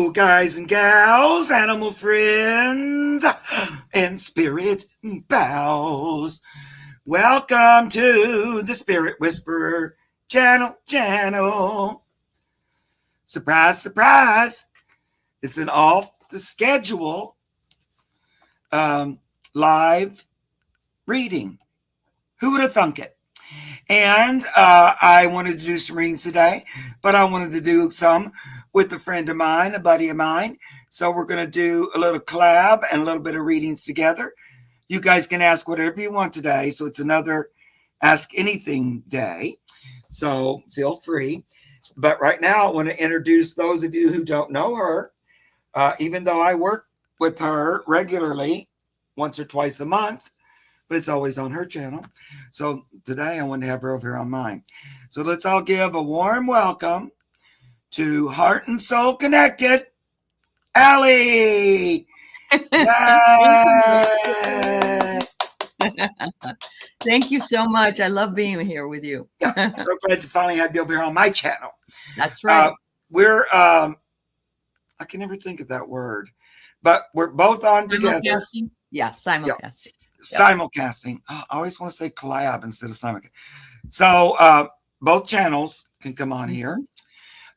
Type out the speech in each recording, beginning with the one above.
Hello, guys and gals, animal friends, and spirit pals. Welcome to the Spirit Whisperer channel. Surprise, surprise. It's an off the schedule live reading. Who would have thunk it? And I wanted to do some readings today, but I wanted to do some with a friend of mine, a buddy of mine. So we're going to do a little collab and a little bit of readings together. You guys can ask whatever you want today. So it's another Ask Anything day. So feel free. But right now, I want to introduce those of you who don't know her. Even though I work with her regularly, once or twice a month, but it's always on her channel. So today I want to have her over here on mine. So let's all give a warm welcome to Heart and Soul Connected, Aley. Thank you so much. I love being here with you. Yeah, so glad to finally have you over here on my channel. That's right. We're I can never think of that word, but we're both on together. Yeah, simulcasting. Yeah. Simulcasting. I always want to say collab instead of simulcast. So both channels can come on here.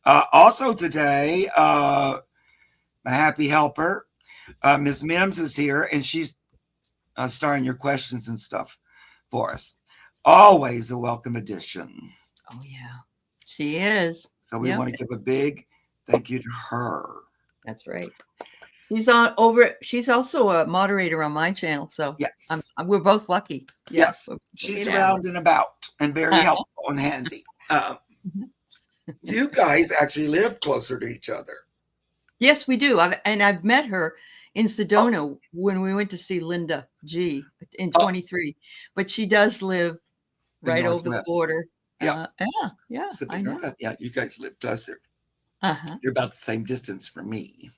Also today, my happy helper, Ms. Mims is here, and she's starring your questions and stuff for us. Always a welcome addition. Oh yeah, she is. So we want to give a big thank you to her. That's right. She's also a moderator on my channel, so yes, we're both lucky. Yes, she's around and about and very helpful and handy. You guys actually live closer to each other. Yes, we do. I've met her in Sedona when we went to see Linda G in 23. But she does live right over the border. Yeah, yeah. I know. Yeah, you guys live closer. You're about the same distance from me.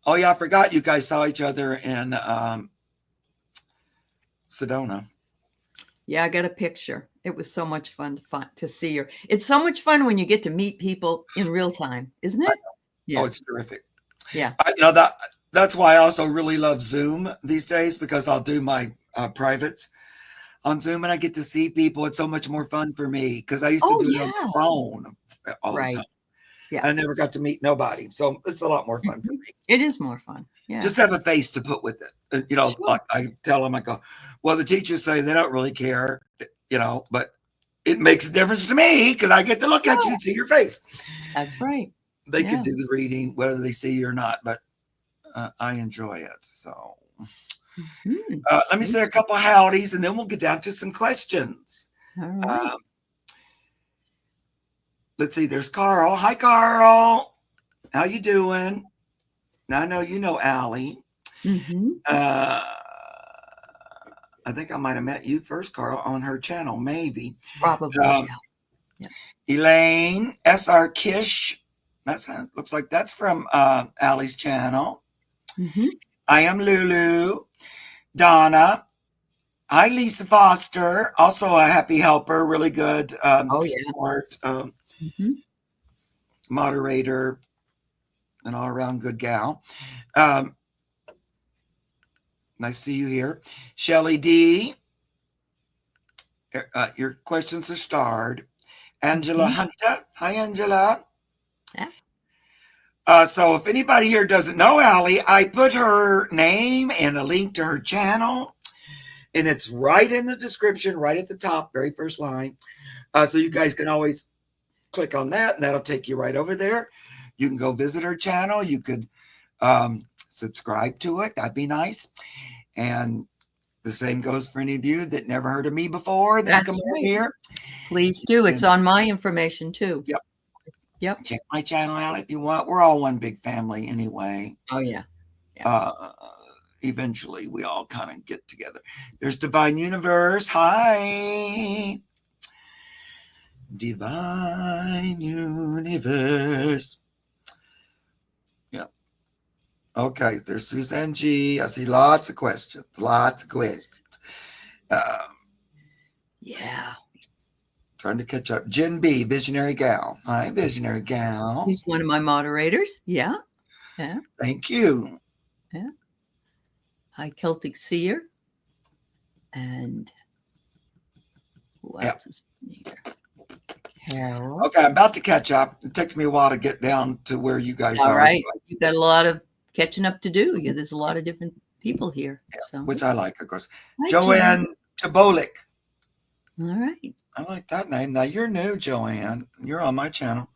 Oh yeah, I forgot you guys saw each other in Sedona. Yeah, I got a picture. It was so much fun to see her. It's so much fun when you get to meet people in real time, isn't it? Yeah. Oh, it's terrific. Yeah. That's why I also really love Zoom these days, because I'll do my privates on Zoom and I get to see people. It's so much more fun for me because I used to do it on the phone all the time. Yeah. I never got to meet nobody. So it's a lot more fun for me. It is more fun. Yeah. Just have a face to put with it. Like I tell them, I go, well, the teachers say they don't really care, but it makes a difference to me because I get to look at you and see your face. That's right. They can do the reading, whether they see you or not, but I enjoy it. So let me say a couple of howdies and then we'll get down to some questions. All right. Let's see, there's Carl. Hi, Carl. How you doing? Now I know you know Aley. I think I might have met you first, Carl, on her channel, maybe. Probably. Yeah. Elaine, SR Kish. Looks like that's from Aley's channel. I am Lulu. Donna. Hi, Lisa Foster. Also a happy helper. Really good support. Moderator. An all-around good gal. Nice to see you here. Shelly D. Your questions are starred. Angela Hunter. Hi, Angela. Yeah. So if anybody here doesn't know Aley, I put her name and a link to her channel, and it's right in the description, right at the top, very first line. So you guys can always click on that, and that'll take you right over there. You can go visit her channel. You could subscribe to it. That'd be nice. And the same goes for any of you that never heard of me before that come over here. Please do. It's on my information too. Yep. Check my channel out if you want. We're all one big family anyway. Oh, yeah. Eventually, we all kind of get together. There's Divine Universe. Hi. Divine Universe. Okay, there's Suzanne G. I see lots of questions. Trying to catch up. Jen B, Visionary Gal. Hi, Visionary Gal. He's one of my moderators. Yeah. Thank you. Yeah. Hi, Celtic Seer. And who else is here? Carol. Okay, I'm about to catch up. It takes me a while to get down to where you guys All are. right. So you've got a lot of catching up to do. There's a lot of different people here. So. Which I like, of course. Hi, Joanne Tabolik. All right. I like that name. Now, you're new, Joanne. You're on my channel.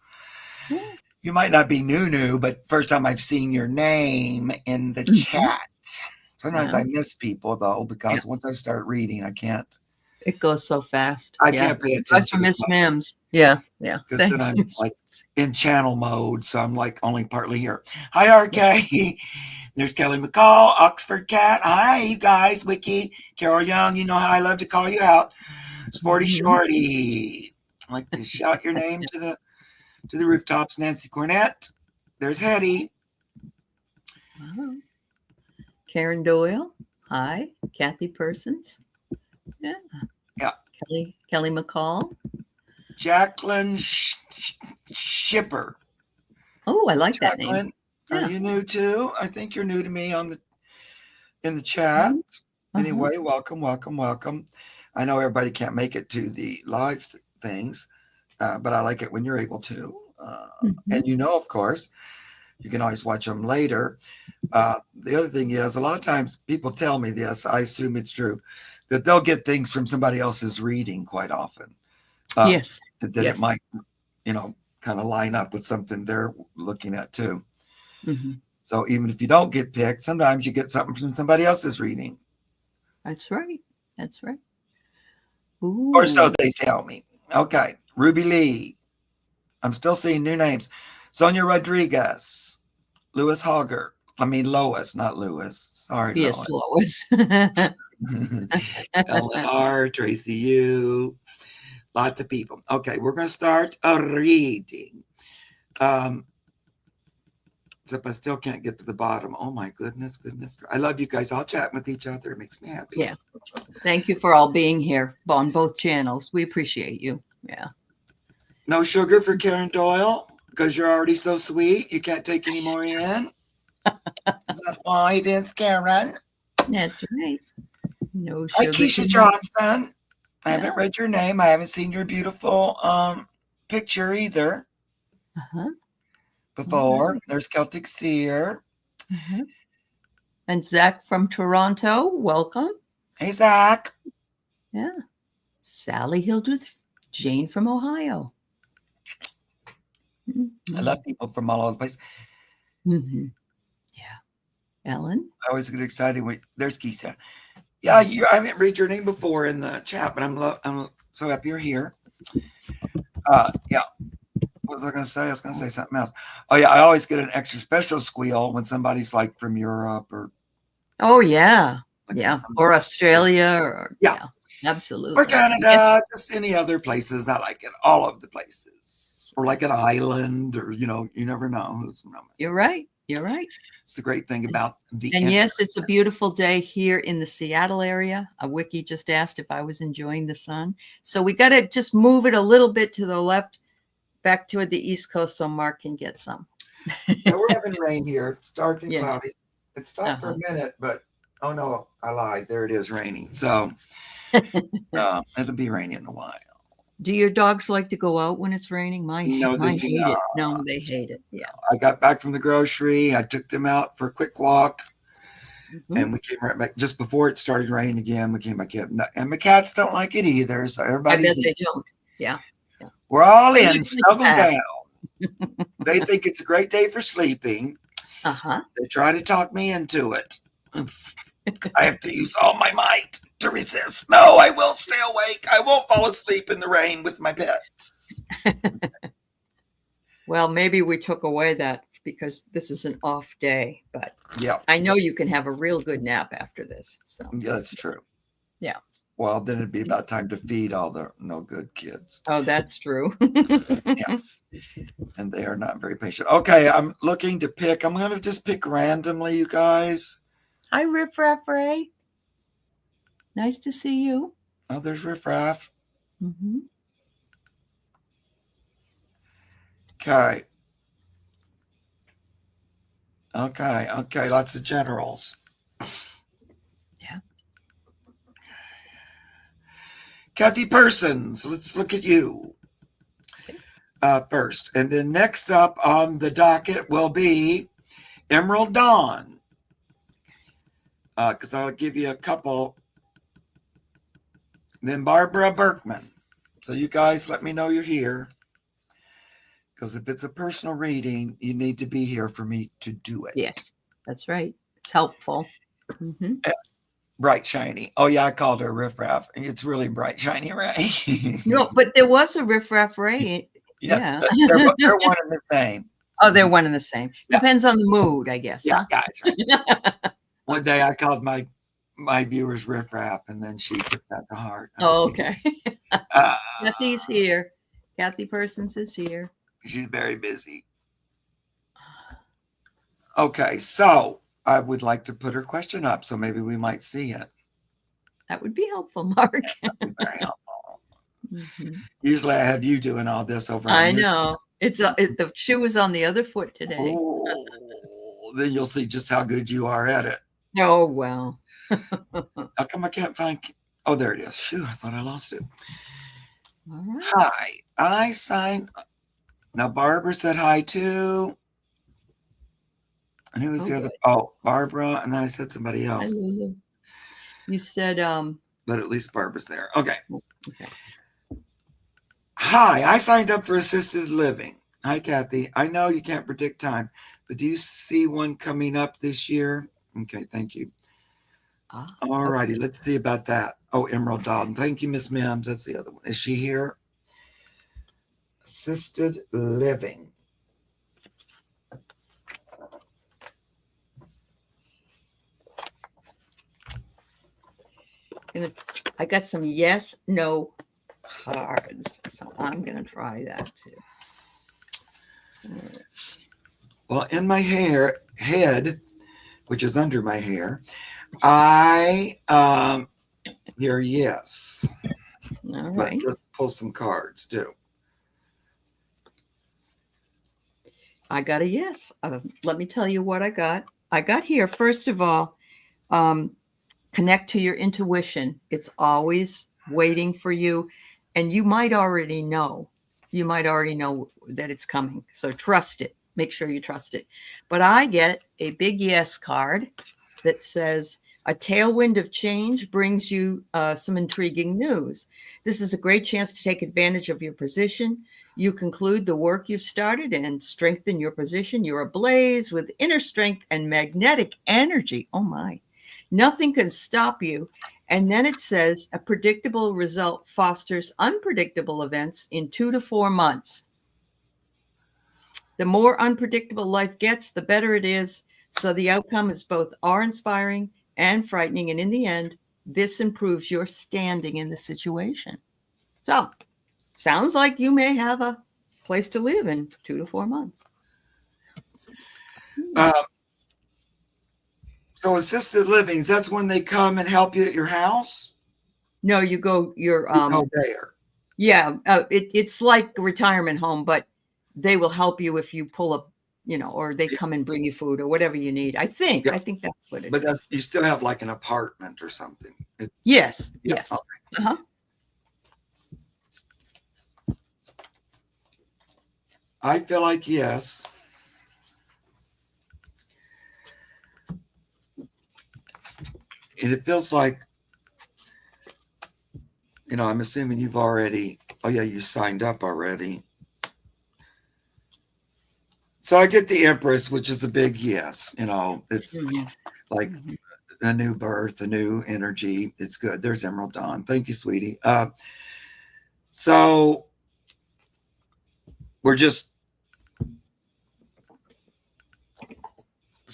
Yeah. You might not be new, but first time I've seen your name in the chat. Sometimes I miss people, though, because once I start reading, I can't. It goes so fast. I can't pay attention. Miss Mims. Yeah. Because then I'm like in channel mode, so I'm like only partly here. Hi, RK. There's Kelly McCall, Oxford Cat. Hi, you guys. Wiki, Carol Young. You know how I love to call you out. Sporty Shorty. I like to shout your name to the rooftops. Nancy Cornett. There's Hetty. Wow. Karen Doyle. Hi. Kathy Persons. Yeah. Kelly McCall. Jacqueline Shipper. Oh, I like that name. Are you new too? I think you're new to me in the chat. Anyway, welcome. I know everybody can't make it to the live things, but I like it when you're able to. And of course, you can always watch them later. The other thing is, a lot of times people tell me this, I assume it's true, that they'll get things from somebody else's reading quite often. Yes. That it might, kind of line up with something they're looking at too. So even if you don't get picked, sometimes you get something from somebody else's reading. That's right. Ooh. Or so they tell me. Okay. Ruby Lee. I'm still seeing new names. Sonia Rodriguez. Lois, not Lewis. Sorry, yes, Lois. Ellen R. Tracy U. Lots of people. Okay, we're going to start a reading. Except I still can't get to the bottom. Oh my goodness. I love you guys all chatting with each other. It makes me happy. Yeah. Thank you for all being here on both channels. We appreciate you. Yeah. No sugar for Karen Doyle because you're already so sweet. You can't take any more in. Is that why it is, Karen? That's right. No sugar. Hi, Keisha Johnson. I haven't read your name. I haven't seen your beautiful picture either. Before. There's Celtic Seer. And Zach from Toronto. Welcome. Hey, Zach. Yeah. Sally Hildreth. Jane from Ohio. I love people from all over the place. Yeah. Ellen. I always get excited when there's Keisha. Yeah, I haven't read your name before in the chat, but I'm so happy you're here. Yeah. What was I going to say? I was going to say something else. Oh, yeah. I always get an extra special squeal when somebody's like from Europe or. Oh, yeah. Yeah. Or Australia. Or, yeah. Absolutely. Or Canada, just any other places. I like it. All of the places. Or like an island or, you never know. You're right. It's the great thing about the internet. Yes, it's a beautiful day here in the Seattle area. Wiki just asked if I was enjoying the sun. So we got to just move it a little bit to the left, back toward the East Coast so Mark can get some. Yeah, we're having rain here. It's dark and cloudy. It stopped for a minute, but oh no, I lied. There it is raining. So it'll be raining in a while. Do your dogs like to go out when it's raining? Mine hate it. No, they hate it. Yeah. I got back from the grocery. I took them out for a quick walk. And we came right back just before it started raining again. We came back in. And my cats don't like it either. So everybody's I bet they don't. Yeah. We're all in, snuggled down. They think it's a great day for sleeping. They try to talk me into it. I have to use all my might to resist. No, I will stay awake. I won't fall asleep in the rain with my pets. Well, maybe we took away that because this is an off day, but I know you can have a real good nap after this. So yeah, that's true. Yeah. Well, then it'd be about time to feed all the no good kids. Oh, that's true. Yeah. And they are not very patient. Okay, I'm looking to pick. I'm going to just pick randomly, you guys. Hi, Riff Raff Ray. Nice to see you. Oh, there's Riff Raff. Okay. Okay. Lots of generals. Yeah. Kathy Persons, let's look at you first. And then next up on the docket will be Emerald Dawn. Because I'll give you a couple. Then Barbara Berkman. So you guys let me know you're here. Because if it's a personal reading, you need to be here for me to do it. Yes, that's right. It's helpful. Mm-hmm. Bright shiny. Oh yeah, I called her riffraff. It's really bright shiny, right? No, but there was a riffraff Ray. Yeah. they're one and the same. Oh, they're one and the same. Yeah. Depends on the mood, I guess. Yeah, Huh? yeah, that's right. One day I called my viewers riffraff, and then she took that to heart. Oh, okay. Kathy's here. Kathy Persons is here. She's very busy. Okay, so I would like to put her question up, so maybe we might see it. That would be helpful, Mark. Very helpful. Mm-hmm. Usually I have you doing all this over. I know. The shoe is on the other foot today. Oh, then you'll see just how good you are at it. Oh, well. How come I can't find? Oh, there it is. Phew, I thought I lost it. All right. Hi, I signed. Now Barbara said hi too. And who was the other? Oh, Barbara. And then I said somebody else. You said But at least Barbara's there. Okay. Okay. Hi, I signed up for assisted living. Hi, Kathy. I know you can't predict time, but do you see one coming up this year? Okay, thank you. All righty, okay. Let's see about that. Oh, Emerald Dawn. Thank you, Miss Mims. That's the other one. Is she here? Assisted living. I got some yes, no cards, so I'm going to try that too. Well, in my head, which is under my hair, I hear yes. All but right. Let's pull some cards too. I got a yes. Let me tell you what I got. I got here, first of all, connect to your intuition. It's always waiting for you. And you might already know. You might already know that it's coming. So trust it. Make sure you trust it. But I get a big yes card that says, a tailwind of change brings you some intriguing news. This is a great chance to take advantage of your position. You conclude the work you've started and strengthen your position. You're ablaze with inner strength and magnetic energy. Oh my. Nothing can stop you. And then it says a predictable result fosters unpredictable events in 2 to 4 months. The more unpredictable life gets, the better it is. So the outcome is both awe-inspiring and frightening. And in the end, this improves your standing in the situation. So sounds like you may have a place to live in 2 to 4 months. So assisted livings, that's when they come and help you at your house? No, you go there. Yeah, it's like a retirement home, but they will help you if you pull up, or they come and bring you food or whatever you need. I think that's what it is. But you still have like an apartment or something. Yes. Yes. Okay. Uh-huh. I feel like yes. And it feels like, I'm assuming you've already, you signed up already. So I get the Empress, which is a big yes. It's like a new birth, a new energy. It's good. There's Emerald Dawn. Thank you, sweetie. So we're just,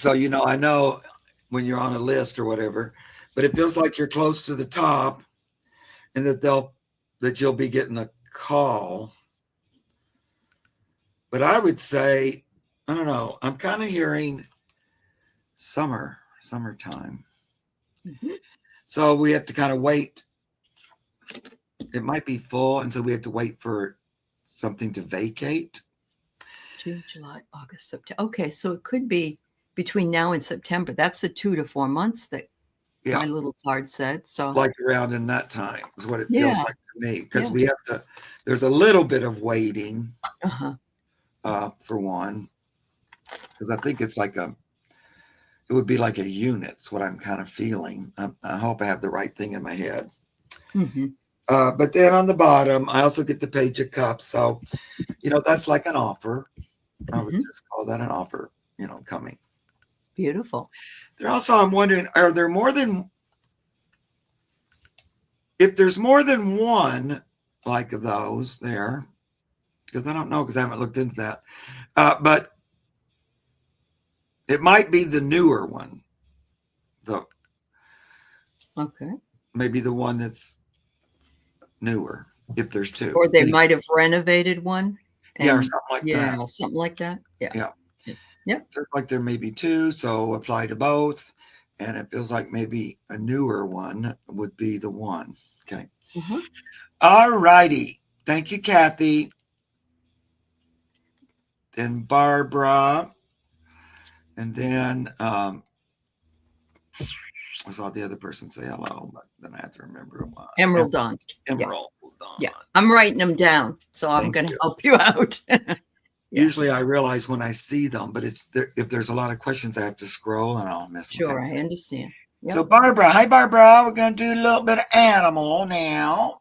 I know when you're on a list or whatever, but it feels like you're close to the top and that you'll be getting a call. But I would say, I don't know, I'm kind of hearing summertime. Mm-hmm. So we have to kind of wait. It might be full, and so we have to wait for something to vacate. June, July, August, September. Okay, so it could be between now and September. That's the 2 to 4 months that my little card said. So like around in that time is what it feels yeah, like to me, because we have to, there's a little bit of waiting for one, because I think it's like it would be like a unit. It's what I'm kind of feeling. I hope I have the right thing in my head. But then on the bottom, I also get the Page of Cups. So, that's like an offer. I would just call that an offer, coming. Beautiful. There also, I'm wondering, are there more than, if there's more than one like those there, because I don't know, because I haven't looked into that. But it might be the newer one. Maybe the one that's newer, if there's two. Or they might have renovated one. Or something like that. Yeah, something like that. Yeah. Yep. Feels like there may be two, so apply to both. And it feels like maybe a newer one would be the one. Okay. All righty. Thank you, Kathy. Then Barbara. And then I saw the other person say hello, but then I have to remember who it was. Emerald Dawn. Emerald Dawn. Yeah. I'm writing them down, so I'm going to help you out. Usually I realize when I see them, but it's there, if there's a lot of questions, I have to scroll and I'll miss them. Sure, I understand. Yep. So Barbara, hi Barbara. We're going to do a little bit of animal now.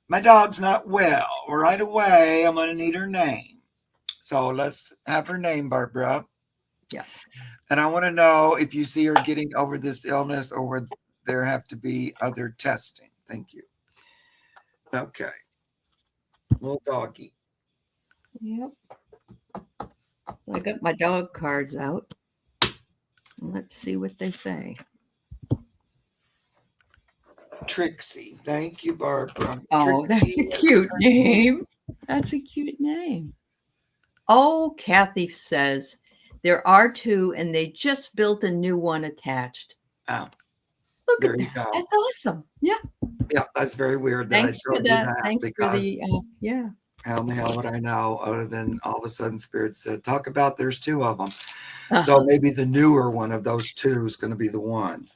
My dog's not well. Right away, I'm going to need her name. So let's have her name, Barbara. Yeah. And I want to know if you see her getting over this illness, or would there have to be other testing? Thank you. Okay. Little doggy. Yep. I got my dog cards out. Let's see what they say. Trixie. Thank you, Barbara. Oh, Trixie, that's a cute name. That's a cute name. Oh, Kathy says there are two and they just built a new one attached. Oh, look there at you that. go. That's awesome. Yeah. Yeah, that's very weird. Thanks for that. Thanks for the, yeah. How in the hell would I know, other than all of a sudden Spirit said, talk about there's two of them. So maybe the newer one of those two is going to be the one.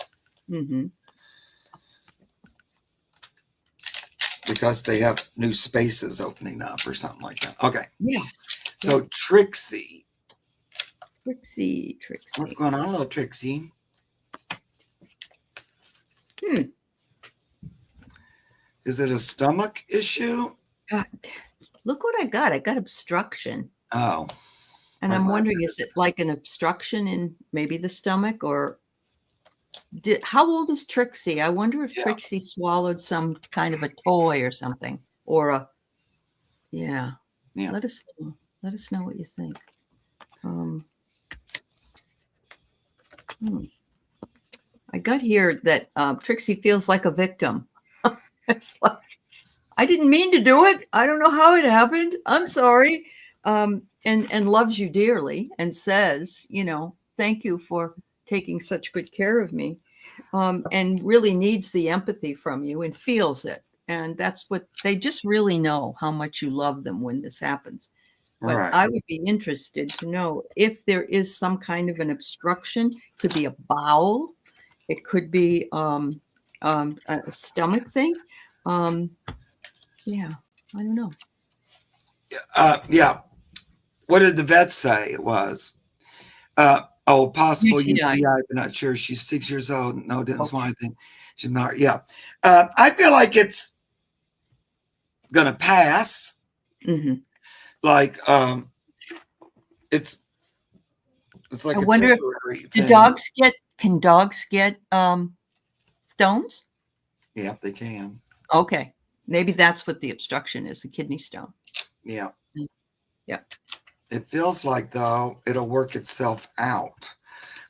Because they have new spaces opening up or something like that. Okay. Yeah. So Trixie. Trixie. What's going on, little Trixie? Is it a stomach issue? Look what I got. I got obstruction. Oh. And I'm wondering, is it like an obstruction in maybe the stomach, or how old is Trixie? I wonder if Trixie swallowed some kind of a toy or something, or yeah. Let us know what you think. I got here that Trixie feels like a victim. It's like, I didn't mean to do it. I don't know how it happened. I'm sorry. And loves you dearly and says, thank you for taking such good care of me, and really needs the empathy from you and feels it. And that's what they just really know, how much you love them when this happens. But I would be interested to know if there is some kind of an obstruction. It could be a bowel. It could be a stomach thing. Yeah, I don't know. Yeah. What did the vet say it was? Possible UTI, but not sure. She's 6 years old. No, didn't swallow anything. She's not. Yeah. I feel like it's gonna pass. Like it's like I wonder if can dogs get stones? Yeah, they can. Okay. Maybe that's what the obstruction is, the kidney stone. Yeah. Yeah. It feels like, though, it'll work itself out.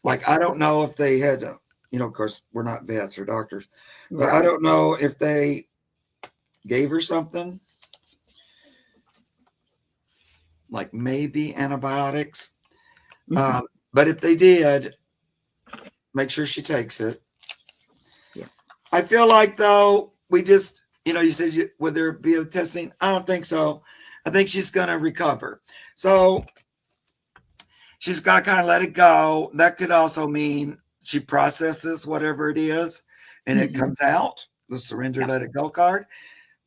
Like, I don't know if they had to, of course, we're not vets or doctors, but I don't know if they gave her something, like maybe antibiotics. But if they did, make sure she takes it. Yeah. I feel like, though, we just, you said, would there be a testing? I don't think so. I think she's going to recover. So she's got to kind of let it go. That could also mean she processes whatever it is and it comes out, the surrender, let it go card.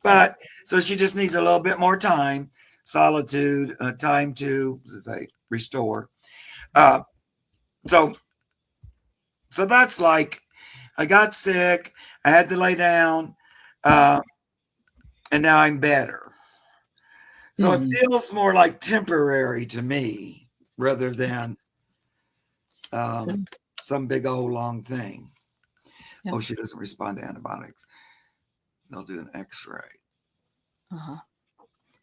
But so she just needs a little bit more time, solitude, time to, as I say, restore. So that's like, I got sick, I had to lay down, and now I'm better. So it feels more like temporary to me rather than some big old long thing. Oh, she doesn't respond to antibiotics. They'll do an X-ray.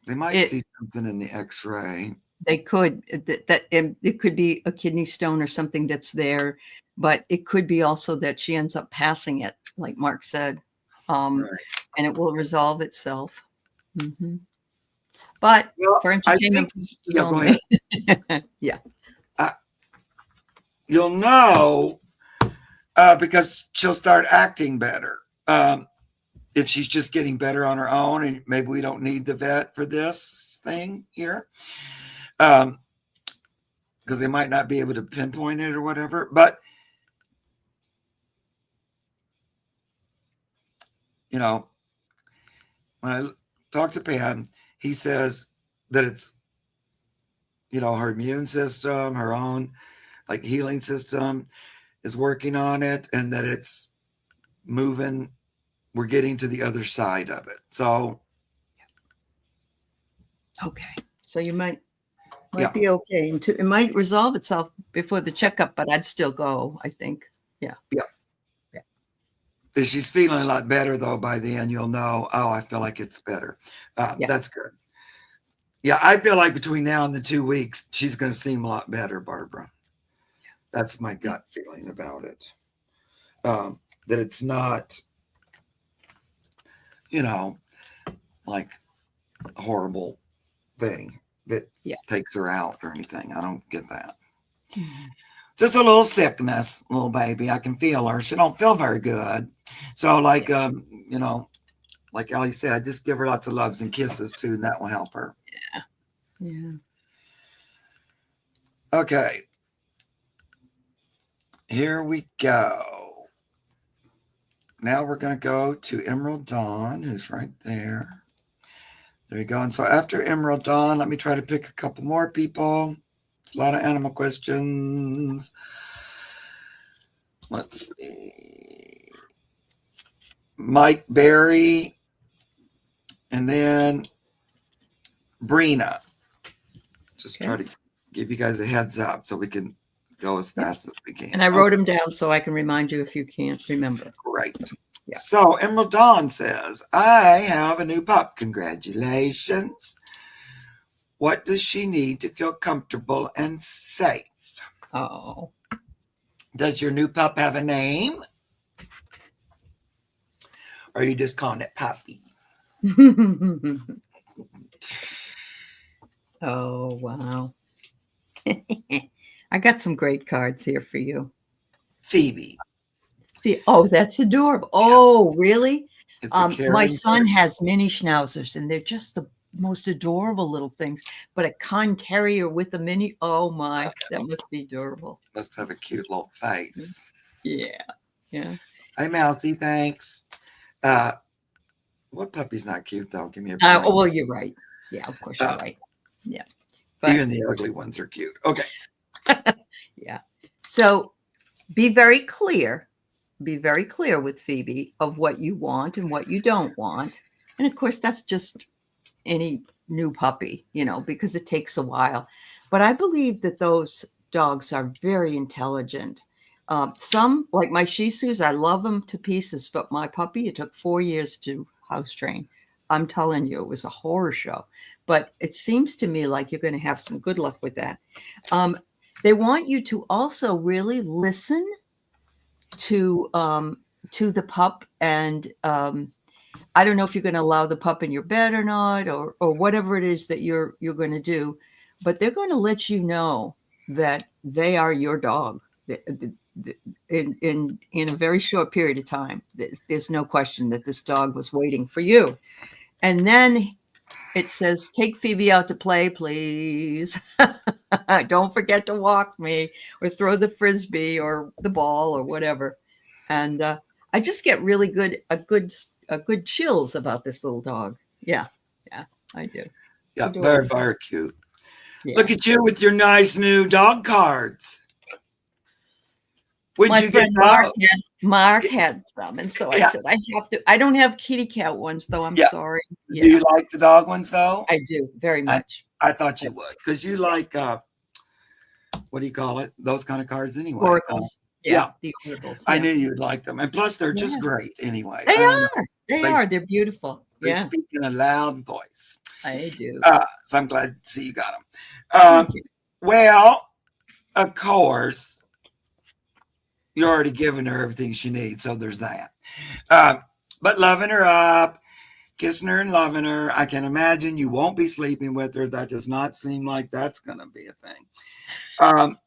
They might see something in the X-ray. They could, it could be a kidney stone or something that's there, but it could be also that she ends up passing it, like Mark said, and it will resolve itself. But for entertainment, go ahead. Yeah. You'll know because she'll start acting better. If she's just getting better on her own, and maybe we don't need the vet for this thing here, because they might not be able to pinpoint it or whatever. But you know, when I talk to Pam, he says that it's, you know, her immune system, her own like healing system is working on it, and that it's moving. We're getting to the other side of it. So, okay. So you might be okay. It might resolve itself before the checkup, but I'd still go, I think. Yeah. If she's feeling a lot better, though, by the end, you'll know, oh, I feel like it's better. That's good. Yeah, I feel like between now and the 2 weeks, she's going to seem a lot better, Barbara. That's my gut feeling about it. That it's not, you know, like a horrible thing that takes her out or anything. I don't get that. Just a little sickness, little baby. I can feel her. She don't feel very good. So like, you know, like Aley said, just give her lots of loves and kisses too, and that will help her. Yeah. Okay. Here we go. Now we're going to go to Emerald Dawn, who's right there. There you go. And so after Emerald Dawn, let me try to pick a couple more people. It's a lot of animal questions. Let's see. Mike Berry. And then Brina. Just try to give you guys a heads up so we can go as fast as we can. And I wrote them down so I can remind you if you can't remember. Great. Yeah. So Emerald Dawn says, I have a new pup. Congratulations. What does she need to feel comfortable and safe? Oh. Does your new pup have a name? Or are you just calling it Puppy? Oh, wow. I got some great cards here for you. Phoebe. Oh, that's adorable. Oh, really? My son has mini schnauzers, and they're just the most adorable little things. But a con terrier with a mini, oh my, that must be adorable. Must have a cute little face. Yeah. Hey, Mousy, thanks. What puppy's not cute, though? Give me a break. Well, you're right. Yeah, of course you're right. Yeah. But even the ugly ones are cute. Okay. Yeah. So be very clear with Phoebe of what you want and what you don't want. And of course, that's just any new puppy, you know, because it takes a while. But I believe that those dogs are very intelligent. Some, like my Shih Tzus, I love them to pieces, but my puppy, it took 4 years to house train. I'm telling you, it was a horror show. But it seems to me like you're going to have some good luck with that. They want you to also really listen to the pup, and I don't know if you're going to allow the pup in your bed or not, or whatever it is that you're going to do, but they're going to let you know that they are your dog in a very short period of time. There's no question that this dog was waiting for you. And then It says, "Take Phoebe out to play, please. Don't forget to walk me or throw the frisbee or the ball or whatever." And I just get really good chills about this little dog. Yeah, yeah, I do. Yeah, very, Adorable. very cute. Yeah. Look at you with your nice new dog cards. When My did you get friend those? Mark had some, and so I Yeah, said I have to. I don't have kitty cat ones, though. I'm yeah. sorry. Do you Yeah, like the dog ones though? I do very I much. I thought you would, because you like what do you call it? Those kind of cards anyway. Oracles. Yeah, Yeah, the oracles. I Yeah. knew you'd like them, and plus they're just Yes, great anyway. they I don't know. are. They They are. They're beautiful. they Yeah, speak in a loud voice. I do. So I'm glad to see you got them. Thank you. Well, of course, you're already giving her everything she needs, so there's that. But loving her up, kissing her and loving her. I can imagine you won't be sleeping with her. That does not seem like that's going to be a thing. Um,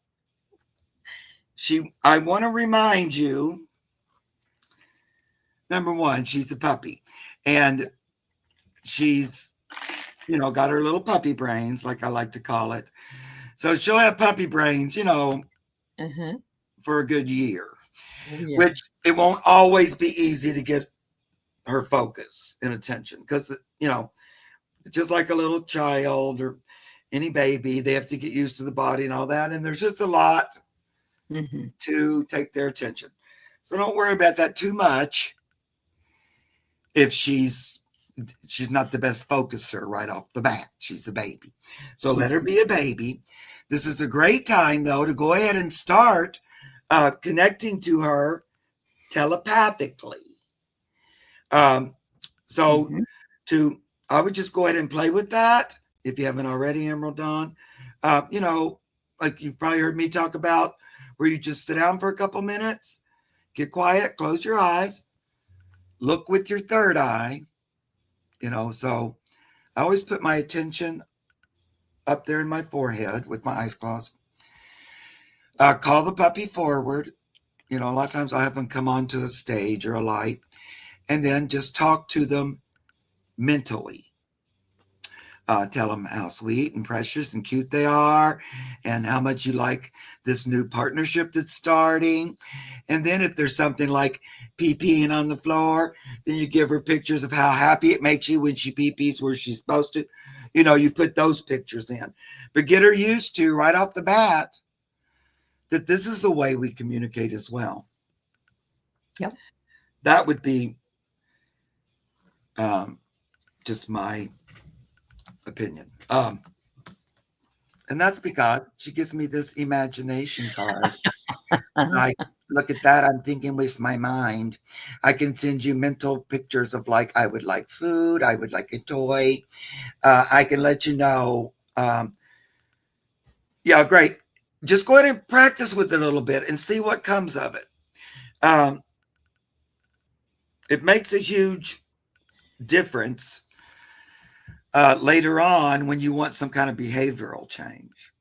I want to remind you, number one, she's a puppy, and she's, got her little puppy brains, like I like to call it. So she'll have puppy brains, Uh-huh. for a good year, Oh, yeah. which it won't always be easy to get her focus and attention, because, just like a little child or any baby, they have to get used to the body and all that. And there's just a lot to take their attention. So don't worry about that too much if she's not the best focuser right off the bat. She's a baby. So let her be a baby. This is a great time, though, to go ahead and start connecting to her telepathically. So I would just go ahead and play with that if you haven't already, Emerald Dawn. Like you've probably heard me talk about, where you just sit down for a couple minutes, get quiet, close your eyes, look with your third eye. So I always put my attention up there in my forehead with my eyes closed. Call the puppy forward. A lot of times I have them come onto a stage or a light, and then just talk to them mentally. Tell them how sweet and precious and cute they are, and how much you like this new partnership that's starting. And then if there's something like pee-peeing on the floor, then you give her pictures of how happy it makes you when she pee-pees where she's supposed to. You put those pictures in. But get her used to, right off the bat, that this is the way we communicate as well. Yep. That would be just my opinion. And that's because she gives me this imagination card. I look at that, I'm thinking with my mind. I can send you mental pictures of, like, I would like food, I would like a toy. I can let you know. Yeah, great. Just go ahead and practice with it a little bit and see what comes of it. It makes a huge difference later on when you want some kind of behavioral change,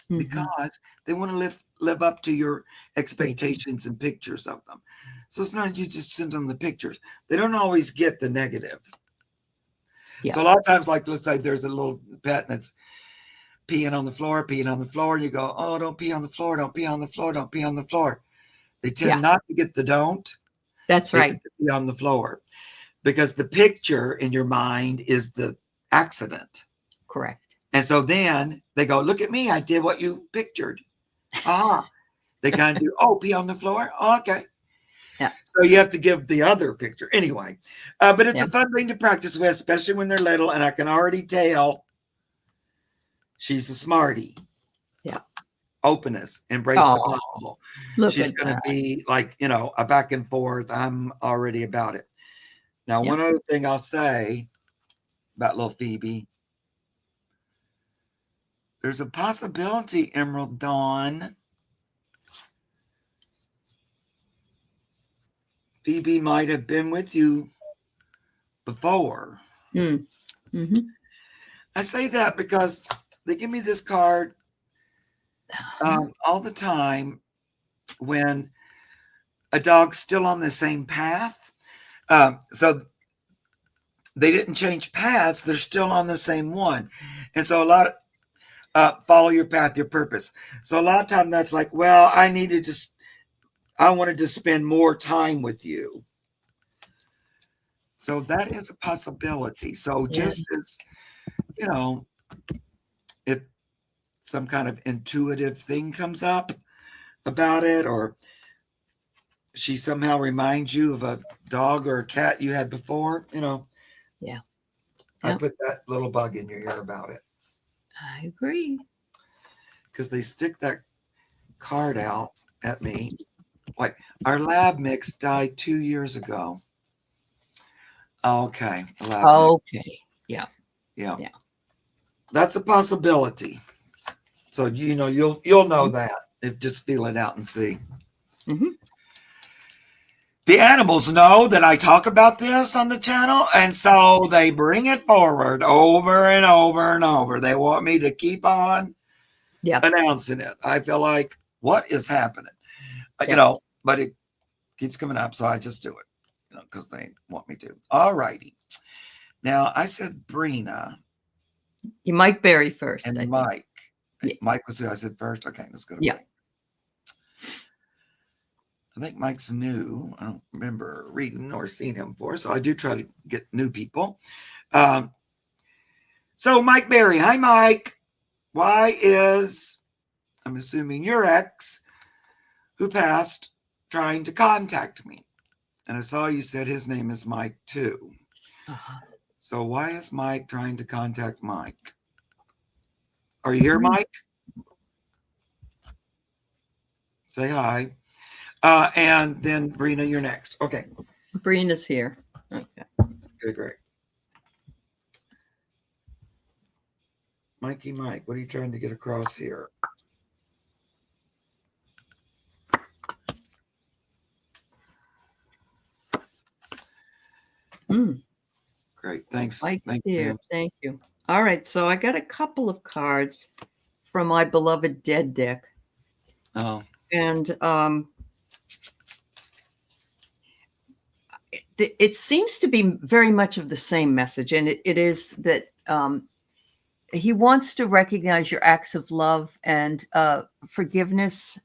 because they want to live up to your expectations and pictures of them. So it's not you just send them the pictures. They don't always get the negative. Yeah. So a lot of times, like, let's say there's a little pet and it's peeing on the floor, and you go, oh, don't pee on the floor, don't pee on the floor, don't pee on the floor. They tend not to get the don't. That's right. Pee on the floor, because the picture in your mind is the accident. Correct. And so then they go, look at me, I did what you pictured. They kind of do, oh, pee on the floor? Oh, okay. Yeah. So you have to give the other picture. Anyway, but it's a fun thing to practice with, especially when they're little. And I can already tell she's a smarty. Yeah. Openness, embrace the possible. She's going to be like, a back and forth. I'm already about it. Now, one other thing I'll say about little Phoebe. There's a possibility, Emerald Dawn, Phoebe might have been with you before. I say that because they give me this card all the time when a dog's still on the same path. So they didn't change paths. They're still on the same one. And so a lot of follow your path, your purpose. So a lot of time that's like, well, I wanted to spend more time with you. So that is a possibility. So Yeah. just as, if some kind of intuitive thing comes up about it, or she somehow reminds you of a dog or a cat you had before, Yeah. I Yep. put that little bug in your ear about it. I agree. Because they stick that card out at me. Like, our lab mix died 2 years ago. Okay, lab mix. Okay. Yeah. Yeah. Yeah. That's a possibility. So you'll know that if just feel it out and see. Mm-hmm. The animals know that I talk about this on the channel, and so they bring it forward over and over and over. They want me to keep on announcing it. I feel like, what is happening? But it keeps coming up, so I just do it, because they want me to. All righty. Now, I said Brina. You Mike Berry first. And Mike. Yeah. Mike was who I said first. Okay, let's go to Mike. I think Mike's new. I don't remember reading or seeing him before, so I do try to get new people. So Mike Berry. Hi, Mike. Why is, I'm assuming, your ex who passed trying to contact me? And I saw you said his name is Mike too. Uh-huh. So why is Mike trying to contact Mike? Are you here, Mike? Say hi. And then Brina, you're next. Okay. Brina's here. Okay. Okay, great. Mikey Mike, what are you trying to get across here? Great. Thanks. Mike Thanks, here. ma'am. Thank you. All right. So I got a couple of cards from my beloved dead deck. Oh. And it seems to be very much of the same message. And it is that he wants to recognize your acts of love and forgiveness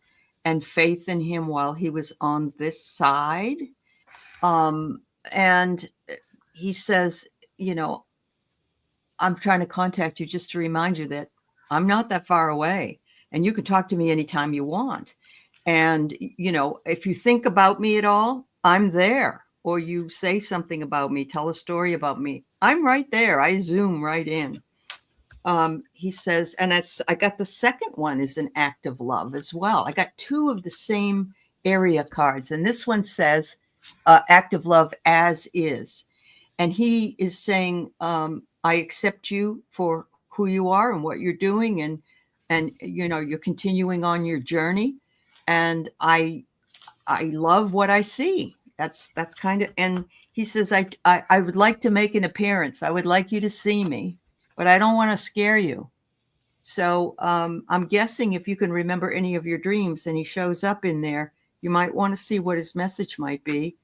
and faith in him while he was on this side. And he says, I'm trying to contact you just to remind you that I'm not that far away and you can talk to me anytime you want. And, if you think about me at all, I'm there. Or you say something about me, tell a story about me, I'm right there. I zoom right in. He says, and I got the second one is an act of love as well. I got two of the same area cards. And this one says, act of love as is. And he is saying, I accept you for who you are and what you're doing. And you're continuing on your journey. And I love what I see. That's kind of, and he says, I would like to make an appearance. I would like you to see me, but I don't want to scare you. So I'm guessing if you can remember any of your dreams and he shows up in there, you might want to see what his message might be.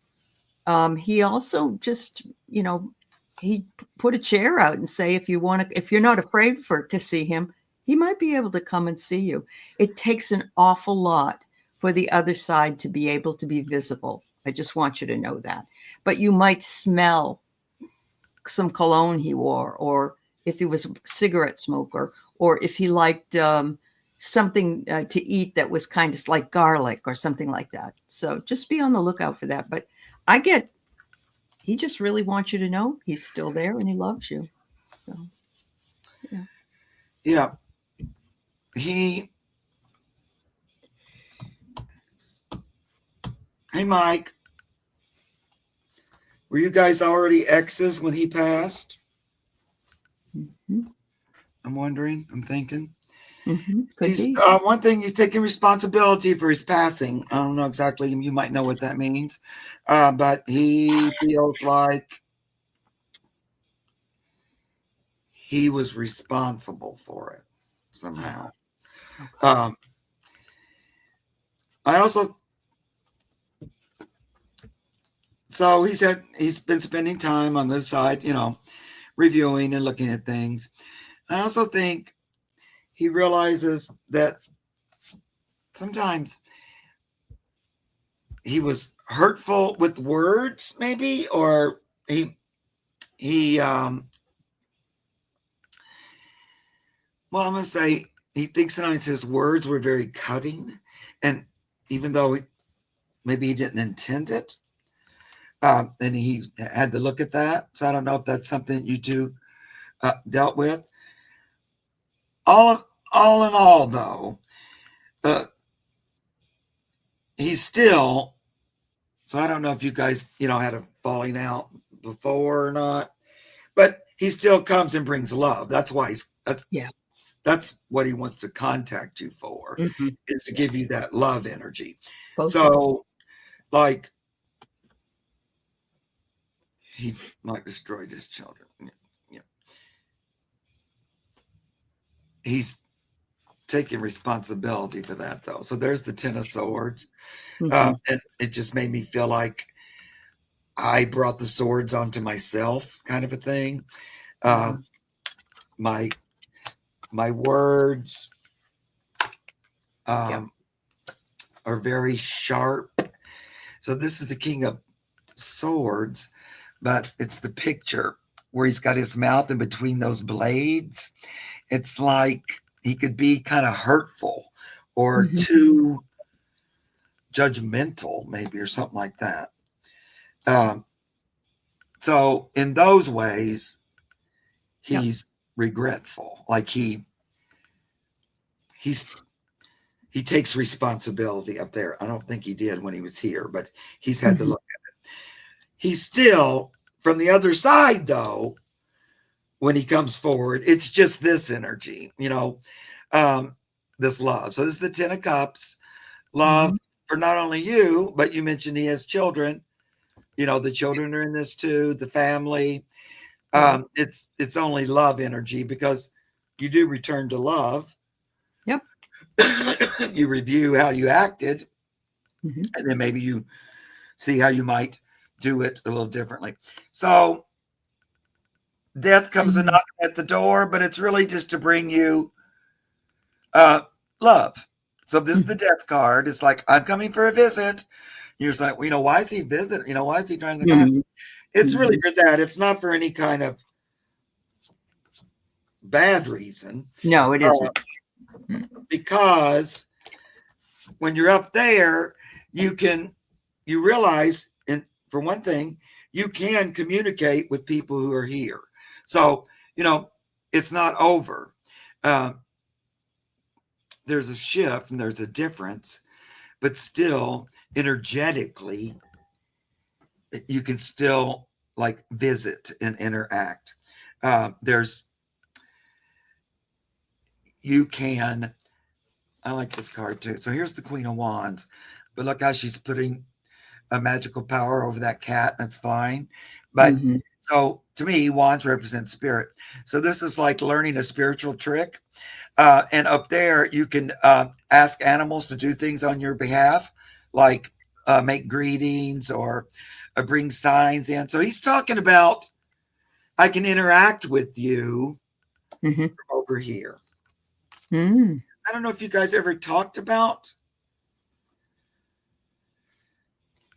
He also just, he put a chair out and say, if you're not afraid to see him, he might be able to come and see you. It takes an awful lot for the other side to be able to be visible. I just want you to know that. But you might smell some cologne he wore, or if he was a cigarette smoker, or if he liked something to eat that was kind of like garlic or something like that. So just be on the lookout for that. But he just really wants you to know he's still there and he loves you. So, yeah. Yeah. Hey, Mike. Were you guys already exes when he passed? Mm-hmm. I'm wondering. I'm thinking. Mm-hmm. One thing, he's taking responsibility for his passing. I don't know exactly. You might know what that means. But he feels like he was responsible for it somehow. Okay. So he said he's been spending time on this side, reviewing and looking at things. I also think he realizes that sometimes he was hurtful with words, maybe, or he well, I'm going to say he thinks sometimes his words were very cutting, and even though maybe he didn't intend it, and he had to look at that. So I don't know if that's something you two dealt with. All in all, though, he's still. So I don't know if you guys, had a falling out before or not, but he still comes and brings love. That's why that's what he wants to contact you for, is to give you that love energy. Both so, like, he might destroy his children. Yeah. He's taking responsibility for that, though. So there's the Ten of Swords. And it just made me feel like I brought the swords onto myself, kind of a thing. My words are very sharp. So this is the King of Swords, but it's the picture where he's got his mouth in between those blades. It's like he could be kind of hurtful or too judgmental, maybe, or something like that. So in those ways, he's regretful. Like he takes responsibility up there. I don't think he did when he was here, but he's had to look at it. He's still, from the other side, though, when he comes forward, it's just this energy, this love. So this is the Ten of Cups, love for not only you, but you mentioned he has children. The children are in this too, the family. It's only love energy, because you do return to love. Yep. You review how you acted, and then maybe you see how you might do it a little differently. So death comes a knocking at the door, but it's really just to bring you love. So this is the death card. It's like, I'm coming for a visit. You're just like, why is he visiting? Why is he trying to come? It's really for that. It's not for any kind of bad reason. No, it isn't. Because when you're up there, you realize, and for one thing, you can communicate with people who are here. So, it's not over. There's a shift and there's a difference, but still energetically, you can still like visit and interact. I like this card too. So here's the Queen of Wands, but look how she's putting a magical power over that cat. That's fine. But so to me, wands represent spirit. So this is like learning a spiritual trick. And up there, you can ask animals to do things on your behalf, like make greetings or bring signs in. So he's talking about, I can interact with you from over here. I don't know if you guys ever talked about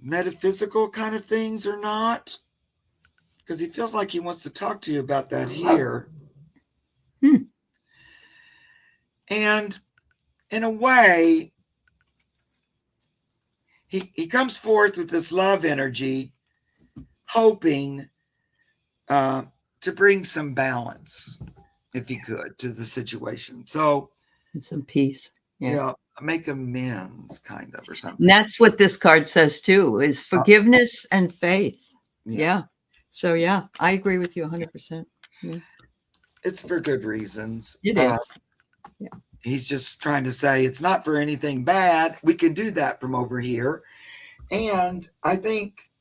metaphysical kind of things or not, because he feels like he wants to talk to you about that here. And in a way, he comes forth with this love energy, hoping to bring some balance, if he could, to the situation. So, and some peace. Yeah, make amends, kind of, or something. And that's what this card says too, is forgiveness and faith. Yeah. So yeah, I agree with you 100%. Yeah. It's for good reasons. It is. He's just trying to say it's not for anything bad. We can do that from over here. And I think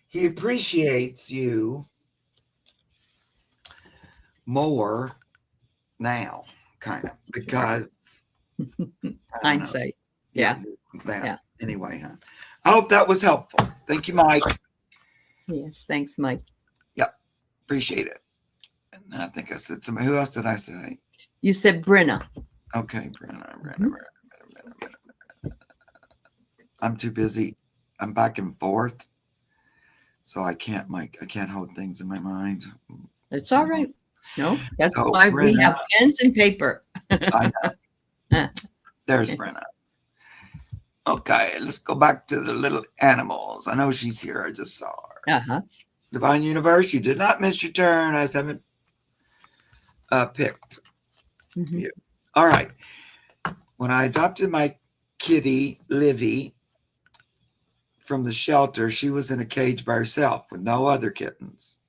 he appreciates you more now, kind of, because hindsight. Yeah. Anyway, I hope that was helpful. Thank you, Mike. Yes, thanks, Mike. Yep, appreciate it. And I think I said somebody. Who else did I say? You said Brenna. Okay, Brenna. Mhm. I'm too busy. I'm back and forth, so I can't hold things in my mind. It's all right. No, that's So why we Brenna, have pens and paper. I know. There's Brenna. Okay, let's go back to the little animals. I know she's here. I just saw her. Uh-huh. Divine Universe, you did not miss your turn. I just haven't picked Mm-hmm. you. All right. When I adopted my kitty, Livy, from the shelter, she was in a cage by herself with no other kittens.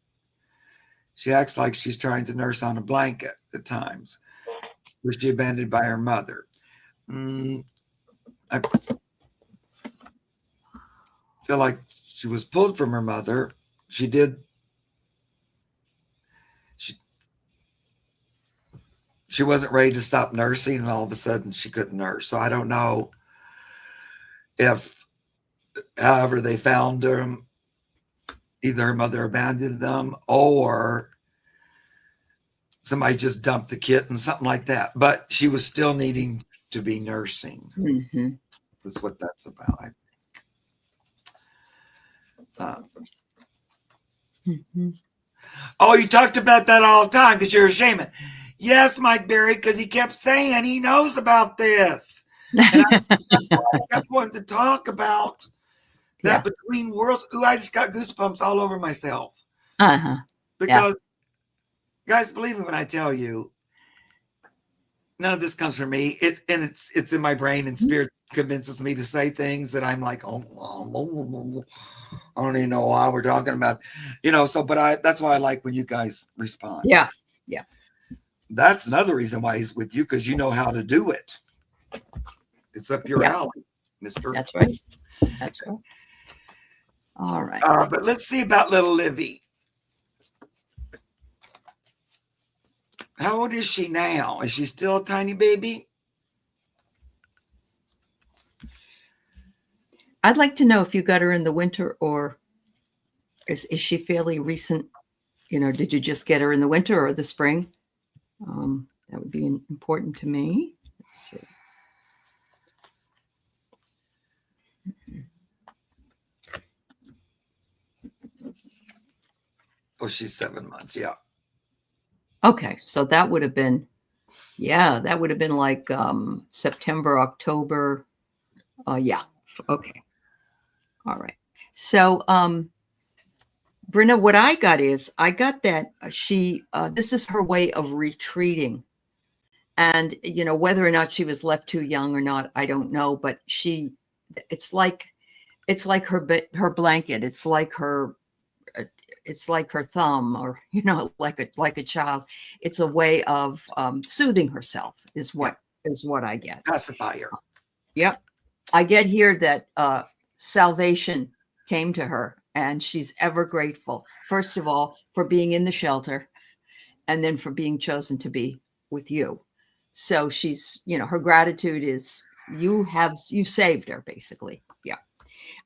She acts like she's trying to nurse on a blanket at times, was she abandoned by her mother. I feel like she was pulled from her mother. She wasn't ready to stop nursing, and all of a sudden she couldn't nurse. So I don't know if, however, they found them, either her mother abandoned them or somebody just dumped the kitten, something like that. But she was still needing to be nursing. Mm-hmm. That's what that's about, I think. Mm-hmm. Oh, you talked about that all the time because you're a shaman. Yes, Mike Berry, because he kept saying he knows about this. And I kept wanting to talk about that between worlds. Ooh, I just got goosebumps all over myself. Uh-huh. Because, guys, believe me when I tell you, none of this comes from me. It's in my brain, and spirit convinces me to say things that I'm like, oh, I don't even know why we're talking about, So, but that's why I like when you guys respond. Yeah. That's another reason why he's with you, because you know how to do it. It's up your alley, Mister. That's right. That's right. All right. But let's see about little Livy. How old is she now? Is she still a tiny baby? I'd like to know if you got her in the winter, or is she fairly recent? Did you just get her in the winter or the spring? That would be important to me. Let's see. Oh, she's 7 months. Yeah. Okay, so that would have been, like September, October. Yeah. Okay. All right. So, Brenna, what I got that she, this is her way of retreating. And, whether or not she was left too young or not, I don't know, but it's like her blanket. It's like her thumb, or, like a child. It's a way of soothing herself is what I get. Pacifier. Yep. I get here that salvation came to her, and she's ever grateful, first of all, for being in the shelter, and then for being chosen to be with you. So she's, her gratitude is you saved her, basically. Yeah.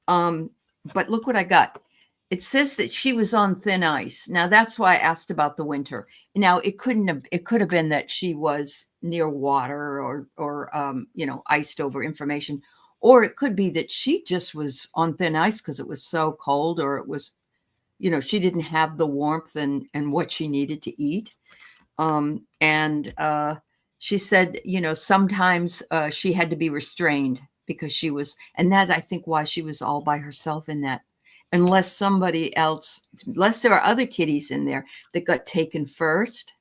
But look what I got. It says that she was on thin ice. Now that's why I asked about the winter. Now it could have been that she was near water, or iced over information, or it could be that she just was on thin ice because it was so cold, or it was, she didn't have the warmth and what she needed to eat. And she said, sometimes she had to be restrained because she was, and that's, I think, why she was all by herself in that, unless there are other kitties in there that got taken first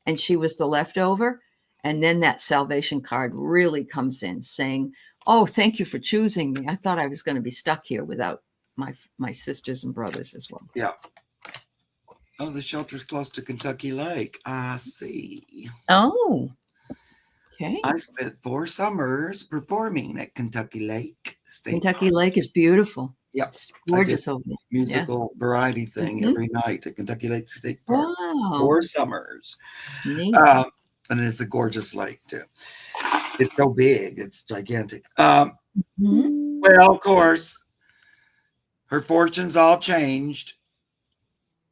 and she was the leftover. And then that salvation card really comes in saying, oh, thank you for choosing me. I thought I was going to be stuck here without my sisters and brothers as well. Yeah. Oh, the shelter's close to Kentucky Lake. I see. Oh, okay. I spent 4 summers performing at Kentucky Lake State Kentucky Park. Lake is beautiful. Yep. It's gorgeous over there. Musical variety thing every night at Kentucky Lake State Park. Wow. 4 summers. Neat. And it's a gorgeous lake, too. It's so big. It's gigantic. Well, of course, her fortunes all changed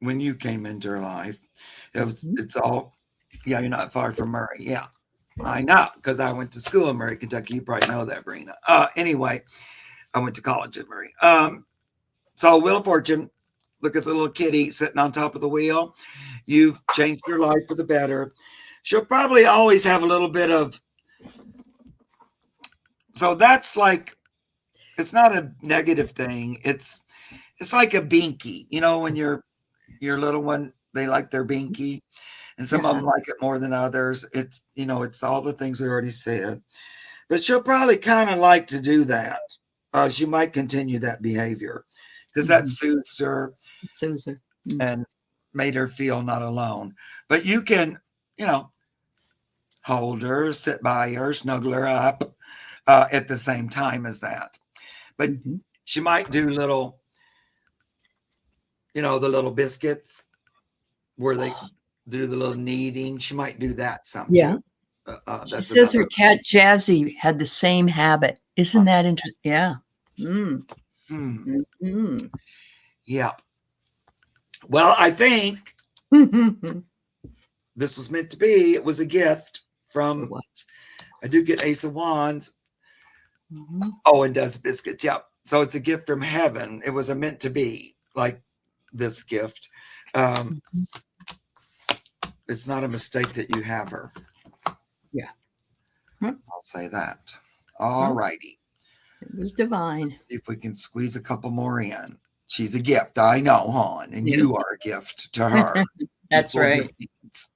when you came into her life. Mhm. It's all, yeah, you're not far from Murray. Yeah, I know, because I went to school in Murray, Kentucky. You probably know that, Brina. Anyway, I went to college in Murray. So Wheel of Fortune, look at the little kitty sitting on top of the wheel. You've changed your life for the better. She'll probably always have a little bit of, so that's like, it's not a negative thing. It's like a binky. You know, when your little one, they like their binky, and some of Uh-huh. them like it more than others. It's, it's all the things we already said. But she'll probably kind of like to do that. She might continue that behavior because that Mhm. suits her Susan. Mm. and made her feel not alone. But you can, you know, hold her, sit by her, snuggle her up at the same time as that. But Mhm. she might do little, the little biscuits where they do the little kneading. She might do that some Yeah. too. She That's says her another. cat Jazzy had the same habit. Isn't that interesting? Yeah. Mm. Hmm, Mhm. yeah. Well, I think It this was meant to be. It was a gift from, was. I do get Ace of Wands. Mhm. Oh, and does biscuits. Yeah. So it's a gift from heaven. It was a meant to be, like this gift. Um, Mhm. it's not a mistake that you have her. Yeah. Huh. I'll say that. All Well, righty. it was divine. Let's see if we can squeeze a couple more in. She's a gift. I know, hon. And Yeah. you are a gift to her. That's Equal right. giftings.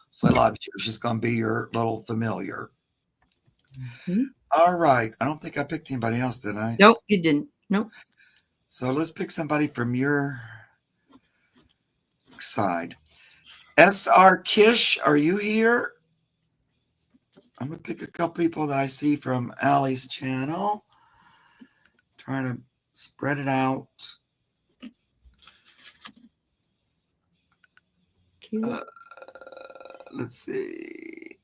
So I love you. She's going to be your little familiar. Mhm. All right. I don't think I picked anybody else, did I? Nope, you didn't. Nope. So let's pick somebody from your side. SR Kish, are you here? I'm going to pick a couple people that I see from Aley's channel. Trying to spread it out. Cute. Uh, let's see.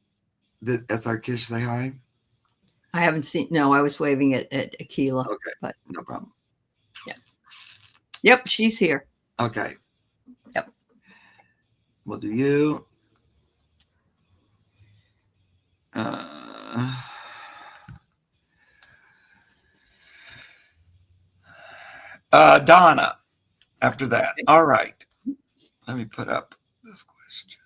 Did SR Kish say hi? I haven't seen. No, I was waving at Aquila, Okay, but no problem. yeah. Yep, she's here. Okay, Yep. we'll do you. Uh, Donna, after that. Okay. All right. Let me put up this question.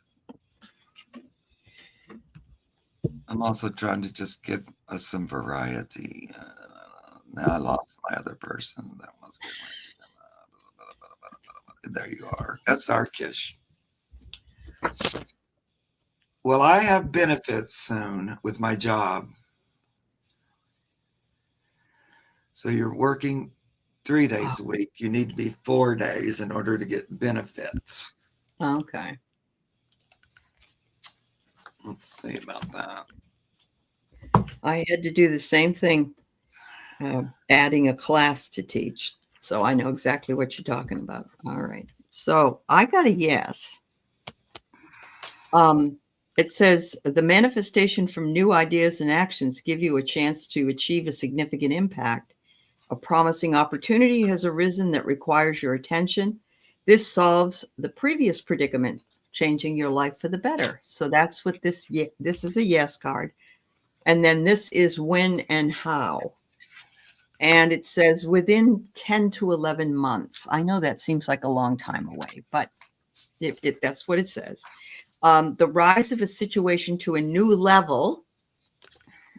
I'm also trying to just give us some variety. Now I lost my other person. That was good. There you are. SR Kish. Well, I have benefits soon with my job. So you're working 3 days a week. You need to be 4 days in order to get benefits. Okay. Let's see about that. I had to do the same thing, adding a class to teach. So I know exactly what you're talking about. All right. So I got a yes. It says the manifestation from new ideas and actions give you a chance to achieve a significant impact. A promising opportunity has arisen that requires your attention. This solves the previous predicament, changing your life for the better. So that's what this is a yes card. And then this is when and how. And it says within 10 to 11 months. I know that seems like a long time away, but that's what it says. The rise of a situation to a new level.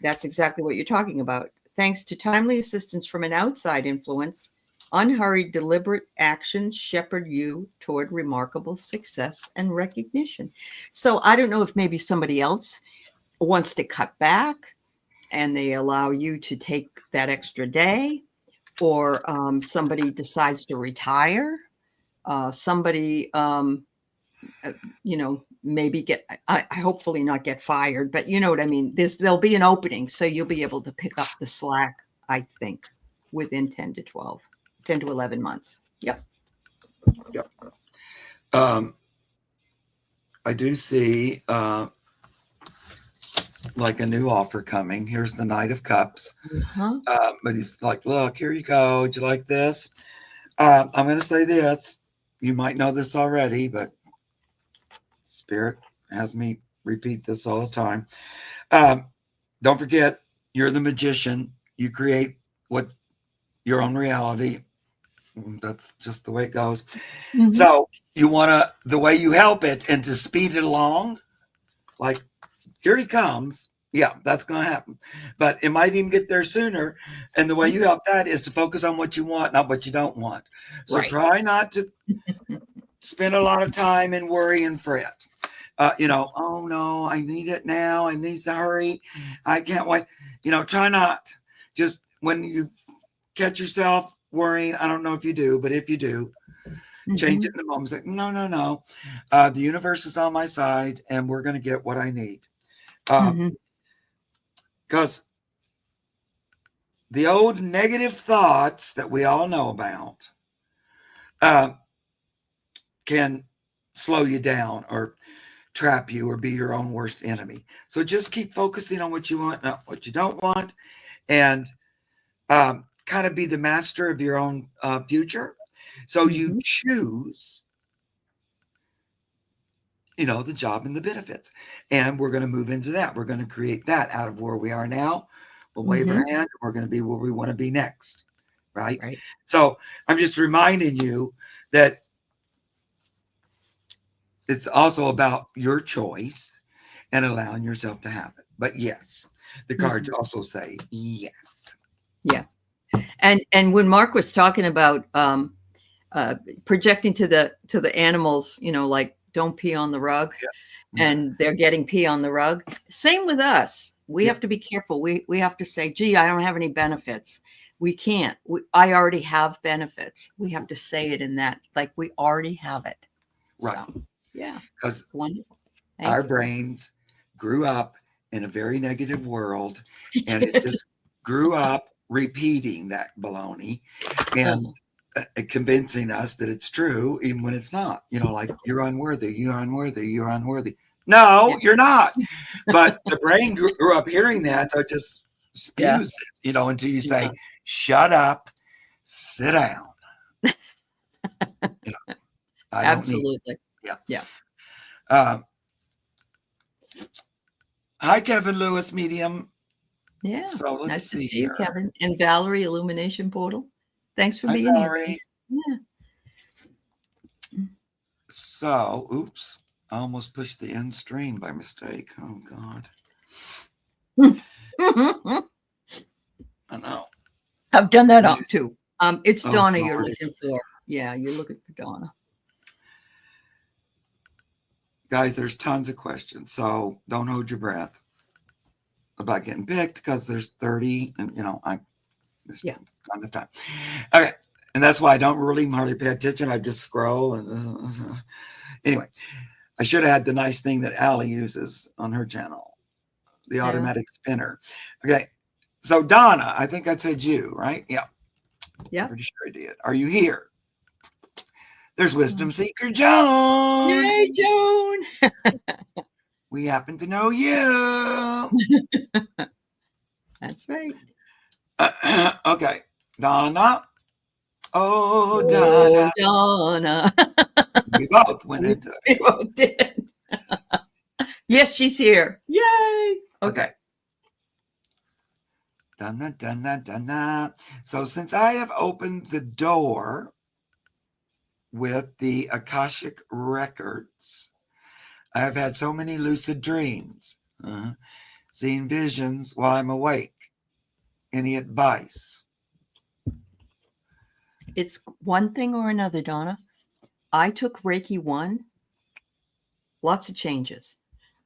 That's exactly what you're talking about. Thanks to timely assistance from an outside influence, unhurried, deliberate actions shepherd you toward remarkable success and recognition. So I don't know if maybe somebody else wants to cut back and they allow you to take that extra day, or somebody decides to retire. Somebody, maybe I hopefully not get fired, but you know what I mean? There'll be an opening. So you'll be able to pick up the slack, I think, within 10 to 11 months. Yep. Yep. I do see like a new offer coming. Here's the Knight of Cups. Uh-huh. But he's like, look, here you go. Would you like this? I'm going to say this. you might know this already, but Spirit has me repeat this all the time. Don't forget, you're the magician. You create what your own reality. That's just the way it goes. Mhm. So you want to, the way you help it and to speed it along, like, here he comes. Yeah, that's going to happen. But it might even get there sooner. And the way you help that is to focus on what you want, not what you don't want. So Right. try not to spend a lot of time and worry and fret. Oh no, I need it now. I need to hurry. I can't wait. Try not. Just when you catch yourself worrying, I don't know if you do, but if you do, change it in the moment. Say, no, no, no. The universe is on my side, and we're going to get what I need. Because the old negative thoughts that we all know about can slow you down or trap you or be your own worst enemy. So just keep focusing on what you want, not what you don't want, and kind of be the master of your own future. So you choose, the job and the benefits. And we're going to move into that. We're going to create that out of where we are now. We'll wave our hand. We're going to be where we want to be next. Right? So I'm just reminding you that it's also about your choice and allowing yourself to have it. But yes, the cards also say yes. Yeah. And when Mark was talking about projecting to the animals, like don't pee on the rug, and they're getting pee on the rug. Same with us. We have to be careful. We have to say, gee, I don't have any benefits. We can't. I already have benefits. We have to say it in that, like we already have it. Right. So, yeah. Because wonderful. Our brains grew up in a very negative world, and it just grew up repeating that baloney and convincing us that it's true, even when it's not. Like, you're unworthy, you're unworthy, you're unworthy. No, you're not. But the brain grew up hearing that, so it just spews it, until you say, shut up, sit down. I don't need. Absolutely. Yeah. Hi, Kevin Lewis, medium. Yeah. So let's Nice to see see you, here. Kevin. And Valerie, Illumination Portal. Thanks for Hi, being Valerie. here. Yeah. So, oops, I almost pushed the end stream by mistake. Oh, God. I know. I've done that up too. It's Donna Lord. you're looking for. Yeah, you're looking for Donna. Guys, there's tons of questions, so don't hold your breath about getting picked, because there's 30, and I just not enough time. Okay, and that's why I don't really hardly pay attention. I just scroll and anyway, I should have had the nice thing that Aley uses on her channel, the automatic spinner. Okay, so Donna, I think I said you, right? Yeah. I'm pretty sure I did. Are you here? There's Wisdom Seeker Joan. Yay, Joan. We happen to know you. That's right. Okay, Donna. Oh, Donna. Donna. We both went into it. We both did. Yes, she's here. Yay. Okay. Donna, Donna, Donna. So since I have opened the door with the Akashic records, I have had so many lucid dreams, seeing visions while I'm awake. Any advice? It's one thing or another, Donna. I took Reiki 1. Lots of changes.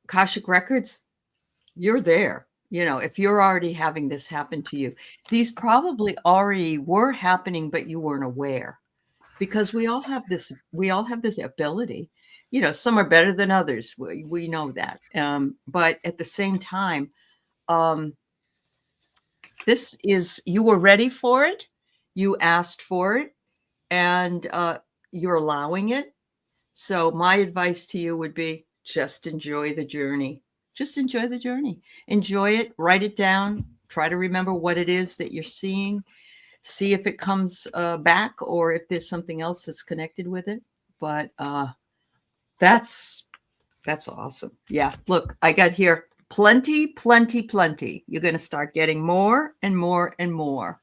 Akashic records, you're there. If you're already having this happen to you, these probably already were happening, but you weren't aware, because we all have this ability. Some are better than others. We know that. But at the same time, you were ready for it. You asked for it, and you're allowing it. So my advice to you would be, just enjoy the journey. Just enjoy the journey. Enjoy it. Write it down. Try to remember what it is that you're seeing. See if it comes back, or if there's something else that's connected with it. but that's awesome. Yeah, look, I got here plenty. You're going to start getting more and more and more.